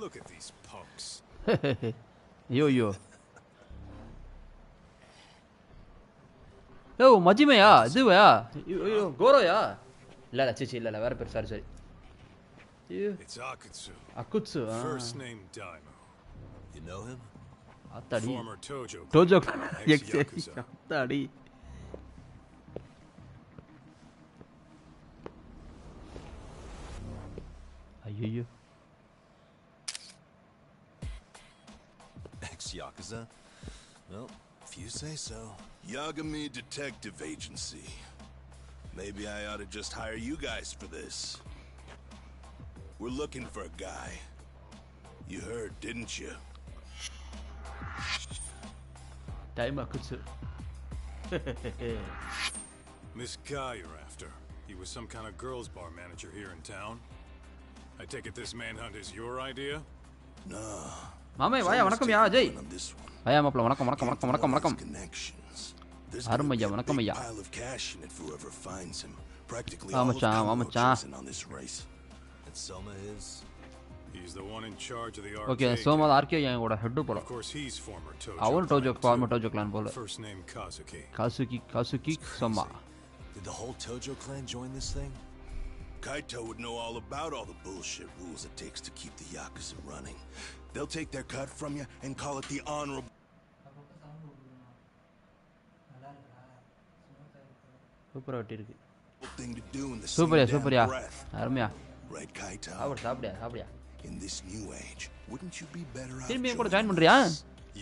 Look at these punks. Yo. Yo, Majimeya, இதுவயா? Yo, Goroya. இல்ல சிச்சி இல்ல வேற பேர் sorry. It's Akutsu. Akutsu. First name Daimo. You know him? Atadi. Former Tojo. Yakuza. Atadi. Ayyo. Ex-Yakuza? Well, if you say so. Yagami Detective Agency. Maybe I ought to just hire you guys for this. We're looking for a guy. You heard, didn't you? Time Akutsu. This guy you're after. He was some kind of girls' bar manager here in town. I take it this manhunt is your idea? No. Mama, vaya, vanakkam ya Ajay. Vaya mapla, vanakkam. Arumaya, vanakkam ya. Pile of cash in it for whoever finds him. Practically all of Kamurocho's in on this race. And Soma is? He's the one in charge of the arcade. Okay, Soma the arcade yang oda head pola. Of course he's former Tojo. Our Tojo clan pola. First name Kazuki. Kazuki Soma. Did the whole Tojo clan join this thing? Kaito would know all about all the bullshit rules it takes to keep the Yakuza running. They'll take their cut from you and call it the honorable thing to do in the super ya. Arumya. Right, Kaito? Saapdiya. In this new age, wouldn't you be better off? திரும்பி கூட join பண்றியா?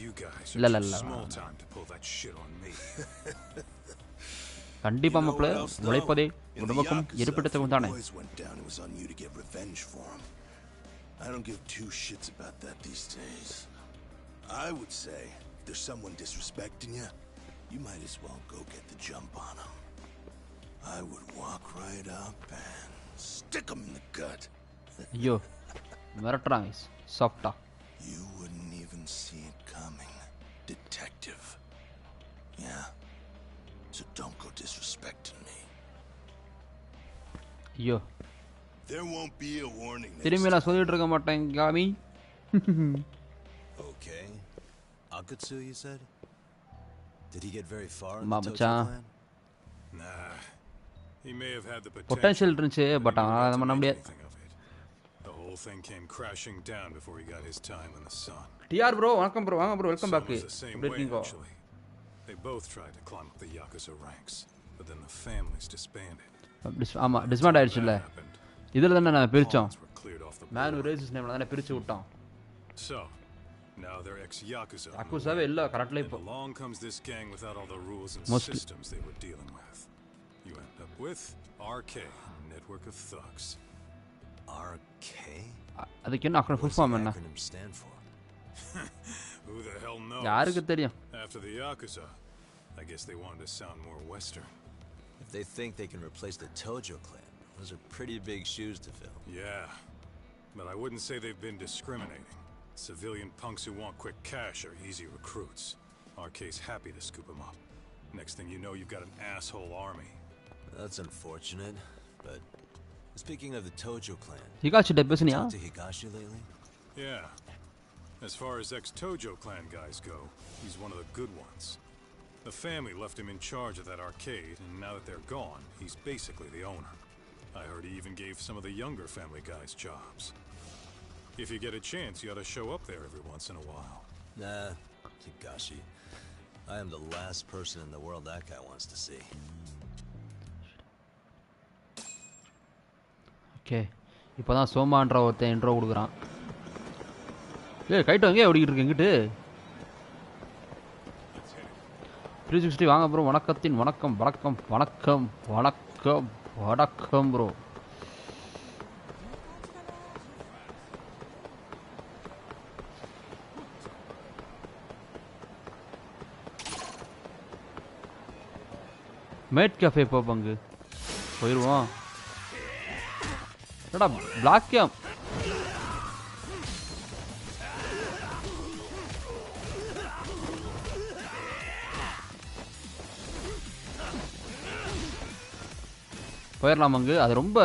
You guys are too small time to pull that shit on me. கண்டிப்பா மாப்ள உழைப்பதே உடம்புக்கும் இருப்பிடத்துக்கும் தானே. I don't give two shits about that these days. I would say, if there's someone disrespecting you, you might as well go get the jump on them. I would walk right up and stick them in the gut. Yo, மிரட்டுறாங்க சாஃப்ட்டா. You wouldn't even see it coming, detective. Yeah. So don't go disrespecting me. Yo. There won't be a warning. திரும்பில சொல்லிட்டு இருக்க மாட்டேன் காமி. Okay. Akutsu, you said? Did he get very far in the Tojo clan? Nah. He may have had the potential இருந்துச்சு but அத பண்ண முடியாது. The whole thing came crashing down before he got his time in the sun. TR bro, வணக்கம் bro. வாங்க bro, welcome back. எப்படி இருக்கீங்க? They both tried to climb up the Yakuza ranks, but then the families disbanded. ஆமா, disband ஆயிடுச்சுல. இதல தான நான் பிரிச்சோம். Man RYZEN நேம்ல தான பிரிச்சு விட்டோம். So, now they're ex-Yakuza. Yakuzaவே இல்ல கரெக்ட்ல இப்போ. Along comes this gang without all the rules and systems they were dealing with. You end up with RK, network of thugs. RK? அதுக்கு என்ன அக்ரோனிம் ஃபுல் ஃபார்ம் என்ன? Who the hell knows? யாருக்கு தெரியும்? After the Yakuza, I guess they wanted to sound more Western. If they think they can replace the Tojo clan, those are pretty big shoes to fill. Yeah, but I wouldn't say they've been discriminating. Civilian punks who want quick cash are easy recruits. RK's happy to scoop them up. Next thing you know, you've got an asshole army. That's unfortunate, but speaking of the Tojo clan, Higashi de பேசுனியா? Talked to Higashi lately? Yeah. As far as ex-Tojo clan guys go, he's one of the good ones. The family left him in charge of that arcade, and now that they're gone, he's basically the owner. I heard he even gave some of the younger family guys jobs. If you get a chance, you ought to show up there every once in a while. Nah, Higashi. I am the last person in the world that guy wants to see. Okay. இப்போதான் சோமான்ற ஒருத்தன் intro கொடுக்குறான். ஏய் கைட்டு எங்கே ஓடிக்கிட்டு இருக்கு எங்கிட்டு? 360 வாங்க ப்ரோ. வணக்கத்தின் வணக்கம் வணக்கம் வணக்கம் வணக்கம் வணக்கம் ப்ரோ. மேட் கேஃபே போ பங்கு போயிடுவோம். என்னடா பிளாக் கேம் போயிடலாம் அங்கு. அது ரொம்ப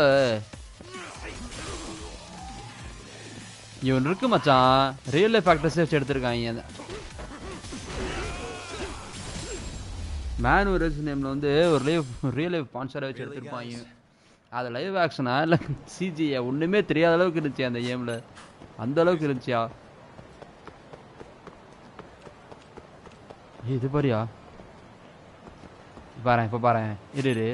இவன் இருக்கு மச்சான். ரியல் லைஃப் ஆக்டர்ஸே வச்சு எடுத்திருக்காங்க. மேன் வெர்சஸ் நேம்ல வந்து ஒரு ரியல் லைஃப் ஸ்பான்சரை வச்சு எடுத்திருப்பாங்க. அது லைவ் ஆக்ஷனா இல்லை சிஜியா ஒன்றுமே தெரியாத அளவுக்கு இருந்துச்சு அந்த கேமில். அந்த அளவுக்கு இருந்துச்சியா? இது பாரியா பாரு. இப்போ பாரு இரு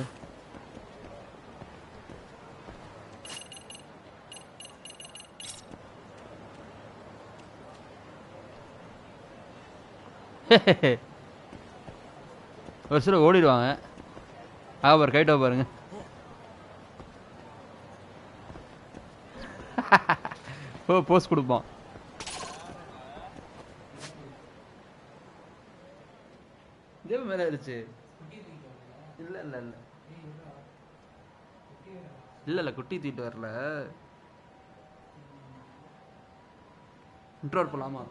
ஒரு சில ஓடிடுவாங்க. பாரு கைட்டோ பாருங்க. போஸ்ட் கொடுப்பான். இதே மேல இருந்துச்சு. இல்ல இல்ல இல்ல இல்ல இல்ல குட்டி தூக்கிட்டு வரல. இன்ட்ரோல் போலாமா?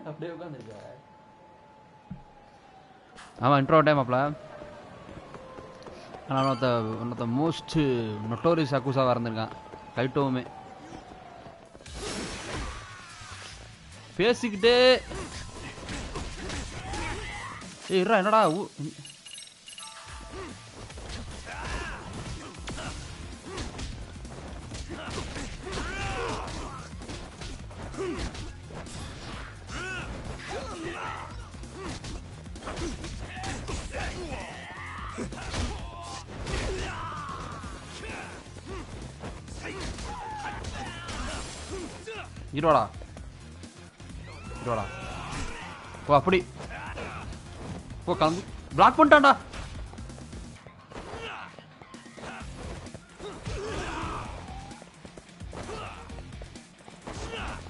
அப்படியே உட்காந்துருக்க. ஆமா இன்ட்ரோ டைம் அப்பல. ஆனால் one of the most notorious அக்கூசாவாக இருந்திருக்கான் கைட்டோவுமே. பேசிக்கிட்டே என்னடா இருவாடா ஓ அப்படி ஓ கலந்து பிளாக் பண்ணிட்டான்டா.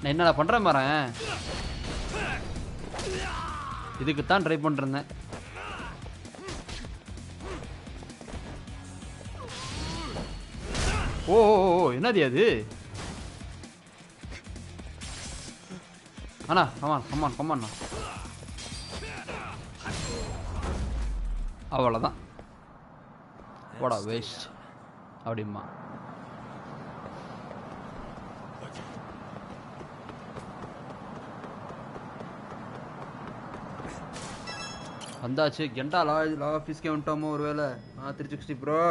நான் என்னடா பண்றேன் பாரு. இதுக்குத்தான் ட்ரை பண்றேன். ஓ என்னது அது? அண்ணா கமான் அவ்வளோதான். போடா வேஸ்ட் அப்படிமா. வந்தாச்சு. கெண்டா லா ஆஃபீஸ்க்கே வந்துட்டோமோ ஒரு வேலை. நான் 360 ப்ரோ.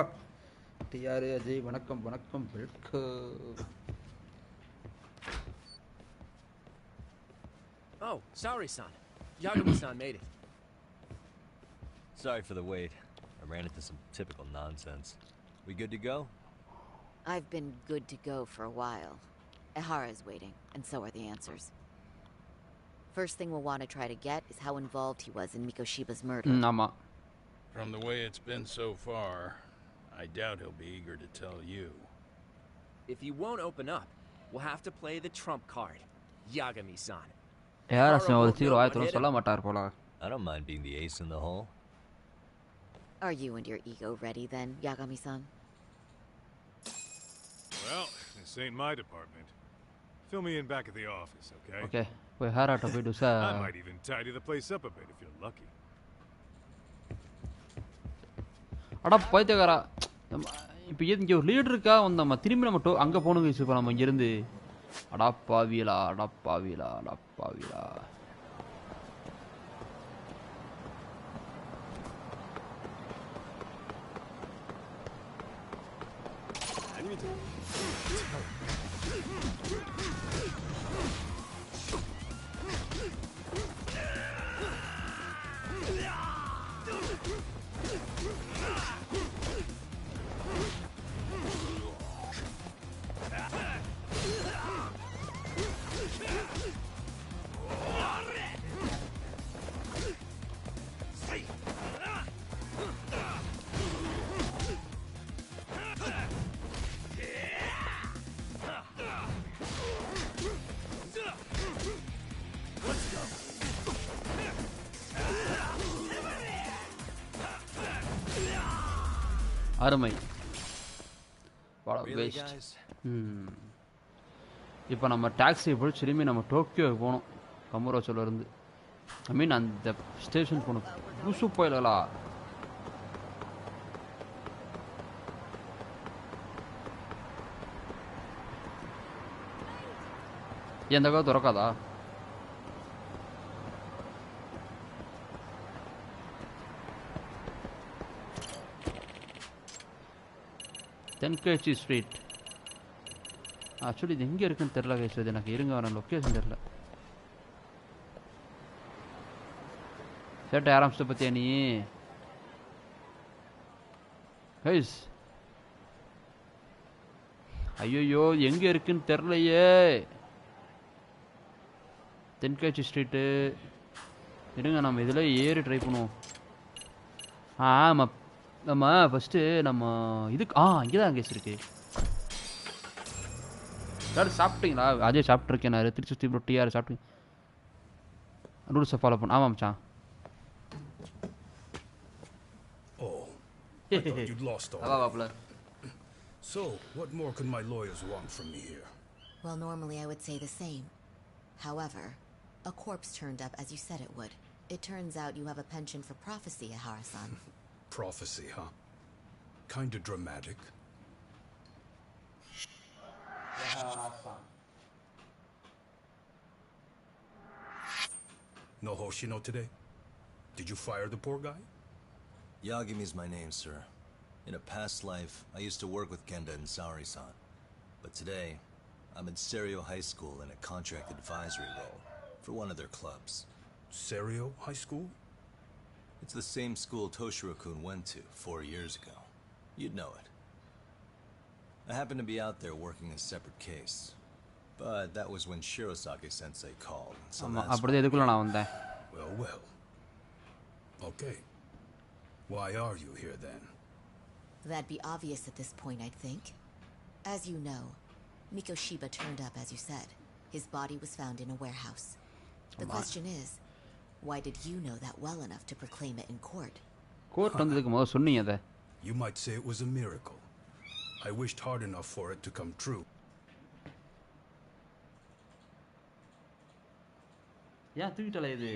டிஆர் அஜய் வணக்கம் welcome. Oh, sorry, son. Yagami-san made it. Sorry for the wait. I ran into some typical nonsense. We good to go? I've been good to go for a while. Ehara's waiting, and so are the answers. First thing we'll want to try to get is how involved he was in Mikoshiba's murder. From the way it's been so far, I doubt he'll be eager to tell you. If he won't open up, we'll have to play the trump card. Yagami-san. I don't mind being the ace in the hole. Are you and your ego ready then, Yagami-san? Well, this ain't my department. Fill me in back at the office, okay? Okay. I might even tidy the place up a bit if you're lucky. அடா பைத்தியக்காரா. இப்போ இங்கே ஒரு leader இருக்கா வந்தம்மா. திரும்பி நம்ம அங்கே போகணுங்க. இப்போ நம்ம இங்கேருந்து அடா பாவியலா. அருமை. What a Really, waste. guys? இப்போ நம்ம டாக்ஸி பிடிச்சி திரும்பி நம்ம டோக்கியோக்கு போகணும். கமுரோச்சோல இருந்து. ஐ மீன் அந்த ஸ்டேஷன் போகணும். லூசு போயிடலா. எந்த கதை திறக்காதா? தென்கட்சி ஸ்ட்ரீட். ஆக்சுவலி இது எங்கே இருக்குன்னு தெரில கைஸ். இது எனக்கு இருங்க வர லொக்கேஷன் தெரில. சேட்டை ஆரம்பிச்சிட்ட பற்றியா நீ கைஸ்? ஐயோ எங்கே இருக்குன்னு தெரிலையே. தென்காட்சி ஸ்ட்ரீட்டு இருங்க, நம்ம இதில் ஏறி ட்ரை பண்ணுவோம். ஆமாம், நம்ம ஃபஸ்ட்டு நம்ம இதுக்கு இங்கே தான் கேஸ் இருக்கு. யாரும் சாப்பிட்டீங்களா? அதே சாப்பிட்ருக்கேன் நான். திருச்சி சுற்றி ரொட்டி யார் சாப்பிட்டீங்க? ரூல்ஸை ஃபாலோ பண்ண. ஆமாம் மச்சான். I thought you'd lost all. So, what more can my lawyers want from me here? Well, normally I would say the same. However, a corpse turned up as you said it would. It turns out you have a penchant for prophecy, Ihara-san. Prophecy, huh? Kinda dramatic. No Hoshino today? Did you fire the poor guy? Yagami's my name, sir. In a past life, I used to work with Kenda and Saori-san. But today, I'm in Serio High School in a contract advisory role for one of their clubs. Serio High School? It's the same school Toshiro-kun went to 4 years ago. You'd know it. I happened to be out there working a separate case. But that was when Shirosake-sensei called. So well. Okay. Why are you here then? That'd be obvious at this point, I'd think. As you know, Mikoshiba turned up as you said. His body was found in a warehouse. The question is, why did you know that well enough to proclaim it in court? You might say it was a miracle. I wished hard enough for it to come true. Yeah, தூக்கிட்டல இது.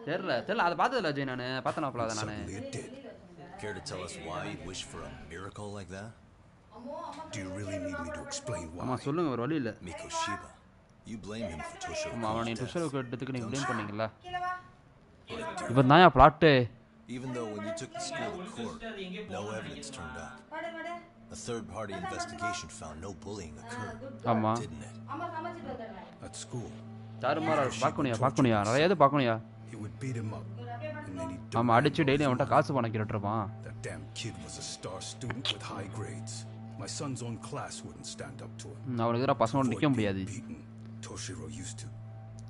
தெரியல அதை பார்த்ததில்ல அஜய். நான் பார்த்தனாப்ல அதை நான். Care to tell us why you'd wish for a miracle like that? Do you really need me to explain why? ஆமா சொல்லுங்க, ஒரு வழி இல்ல. Mikoshiba. You blame him for Toshiro. ஆமா, அவனை Toshiro எடுத்துக்கு நீங்க ப்ளேம் பண்ணீங்கல. இவன் தான் plot. Even though when you took the school to court, no evidence turned up. A third-party investigation found no bullying occurred. ஆமா. Didn't it? At school. தாறுமாறா பாக்கணும்யா நிறைய இது பாக்கணும்யா. He would beat him up. And then he'd ஆமா, அடிச்சு daily அவன்ட்ட காசு பணம் கேட்டுட்டு இருப்பான். That damn kid was a star student with high grades. My son's own class wouldn't stand up to him. அவனுக்கு எதிராக பசங்க நிக்க முடியாது. Toshiro used to.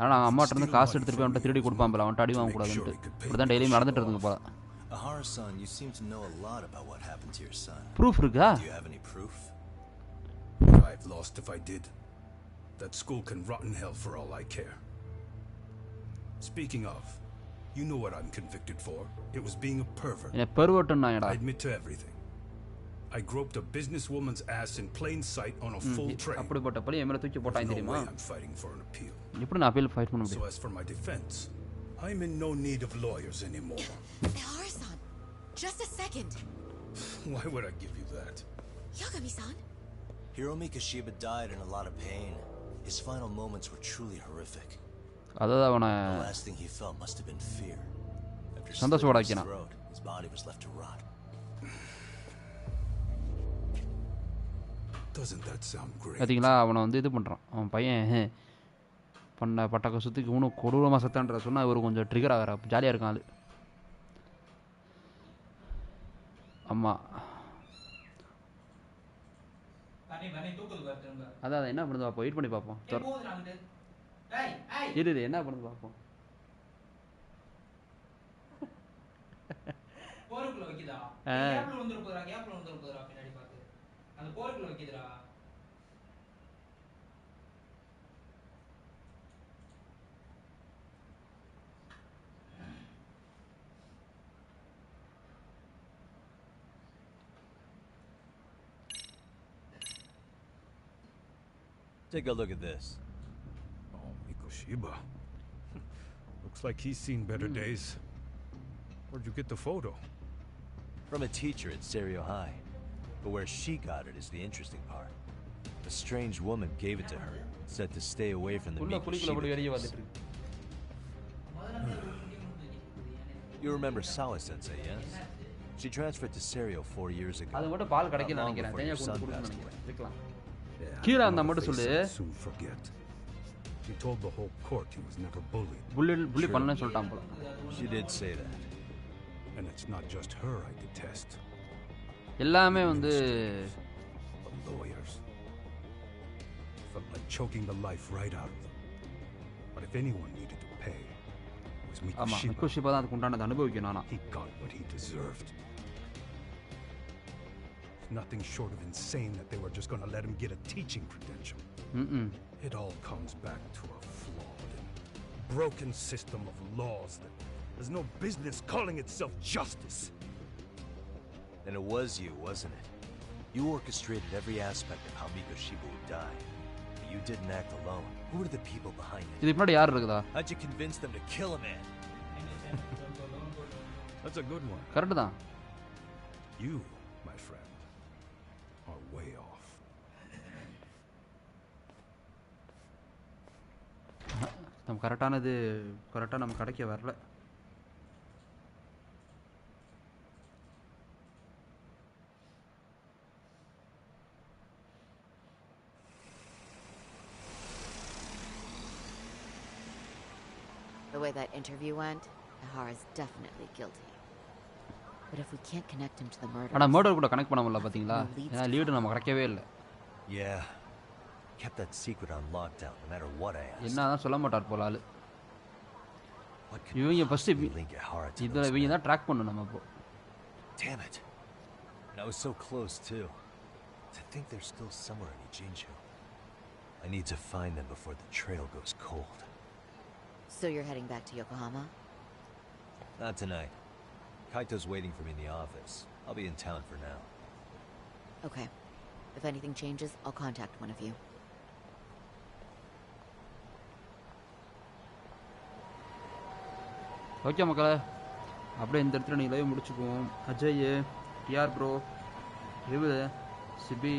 ஆனா அம்மாட்ட இருந்து காசு எடுத்துட்டு போய் அவன்ட்ட திருடி கொடுப்பான் போல. அவன்ட்ட அடி வாங்க கூடாதுன்னு. இப்படிதான் டெய்லியும் நடந்துட்டு இருக்குங்க போல. Ihara-san, you seem to know a lot about what happened to your son. Proof இருக்கா? Do you have any proof? I've lost if I did. That school can rot in hell for all I care. Speaking of, you know what I'm convicted for. It was being a pervert. I admit to everything. I groped a businesswoman's ass in plain sight on a full train. No way I'm fighting for an appeal. So as for my defense, I'm in no need of lawyers anymore. Ihara-san, just a second. Why would I give you that? Yagami-san. Hiro Mikoshiba died in a lot of pain. His final moments were truly horrific. The last thing he felt must have been fear. After slitting his throat, his body was left to rot. Doesn't that sound great? பாத்தீங்களா அவனை வந்து இது பண்றான் அவன் பையன் பண்ண பட்டாக்க சுத்திக்கு இன்னும் கொடூரமா சத்தான்ற சொன்னா இவரு கொஞ்சம் ட்ரிகர் ஆகுற ஜாலியா இருக்கான் ஆளு அம்மா அதான் என்ன பண்ணுது பாப்போம் வெயிட் பண்ணி பார்ப்போம் இரு என்ன பண்ணுது பார்ப்போம் போருக்குள்ள வைக்குதா கேப்ல வந்துற போறா பின்னாடி பாத்து அந்த போருக்குள்ள வைக்குதுடா Take a look at this. Oh, Mikoshiba. Looks like he's seen better days. Where'd you get the photo? From a teacher at Serio High. But where she got it is the interesting part. A strange woman gave it to her, said to stay away from the Mikoshiba. You remember Sawa-sensei, yes? She transferred to Serio 4 years ago. Not long before your son passed away. கீழே அந்த மட்டும் சொல்லு Soon forget. He told the whole court he was never bullied. bully பண்ணனு சொல்லிட்டான் போல. She did say that. And it's not just her I detest. எல்லாமே வந்து lawyers. Felt like choking the life right out of them. But if anyone needed to pay, it was Mikoshiba. Mikoshiba தான் அதுக்கு உண்டானது அனுபவிக்கணும் ஆனா. He got what he deserved. Nothing short of insane that they were just going to let him get a teaching credential. It all comes back to a flawed and broken system of laws that has no business calling itself justice. Then it was you, wasn't it? You orchestrated every aspect of how Mikoshiba would die. But you didn't act alone. Who were the people behind it? இதுக்கு முன்னாடி யார் இருக்குதா? How'd you convince them to kill a man? That's a good one. Correct தான். You, my friend, are way off. நம்ம கரெக்டா நம்ம கடைக்கு வரல. The way that interview went, Ihara's definitely guilty. But if we can't connect him to the murder, ஆனா murder கூட connect பண்ண முடியல பாத்தீங்களா? ஏனா லீட் நம்ம கிடைக்கவே இல்ல. Yeah. Kept that secret on lockdown no matter what I asked. என்னதான் சொல்ல மாட்டார் போல ஆளு. இவங்க ஃபர்ஸ்ட் இதுல இவங்க தான் ட்ராக் பண்ணனும் நம்ம இப்போ. Damn it. And I was so close too. To think they're still somewhere in Ijinju. I need to find them before the trail goes cold. So you're heading back to Yokohama? Not tonight. Kaito's waiting for me in the office. I'll be in town for now. Okay. If anything changes, I'll contact one of you. Okay மக்களே, அப்படியே இந்த இடத்துல நீ live முடிச்சுக்குவோம். Ajay, TR bro, Rivu, Sibi,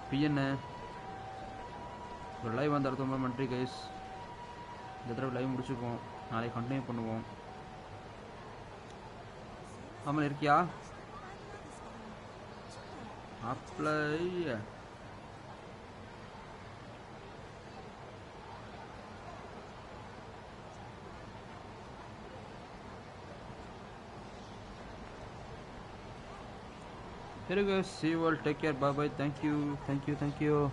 PN ஒரு live வந்த ரொம்ப நன்றி கைஸ். இந்த தடவை லைவ் முடிச்சுக்குவோம், நாளைக்கு கண்டினியூ பண்ணுவோம். ஆமாம் இருக்கியா? Apply Here you go. See you all. Take care. Bye bye. Thank you.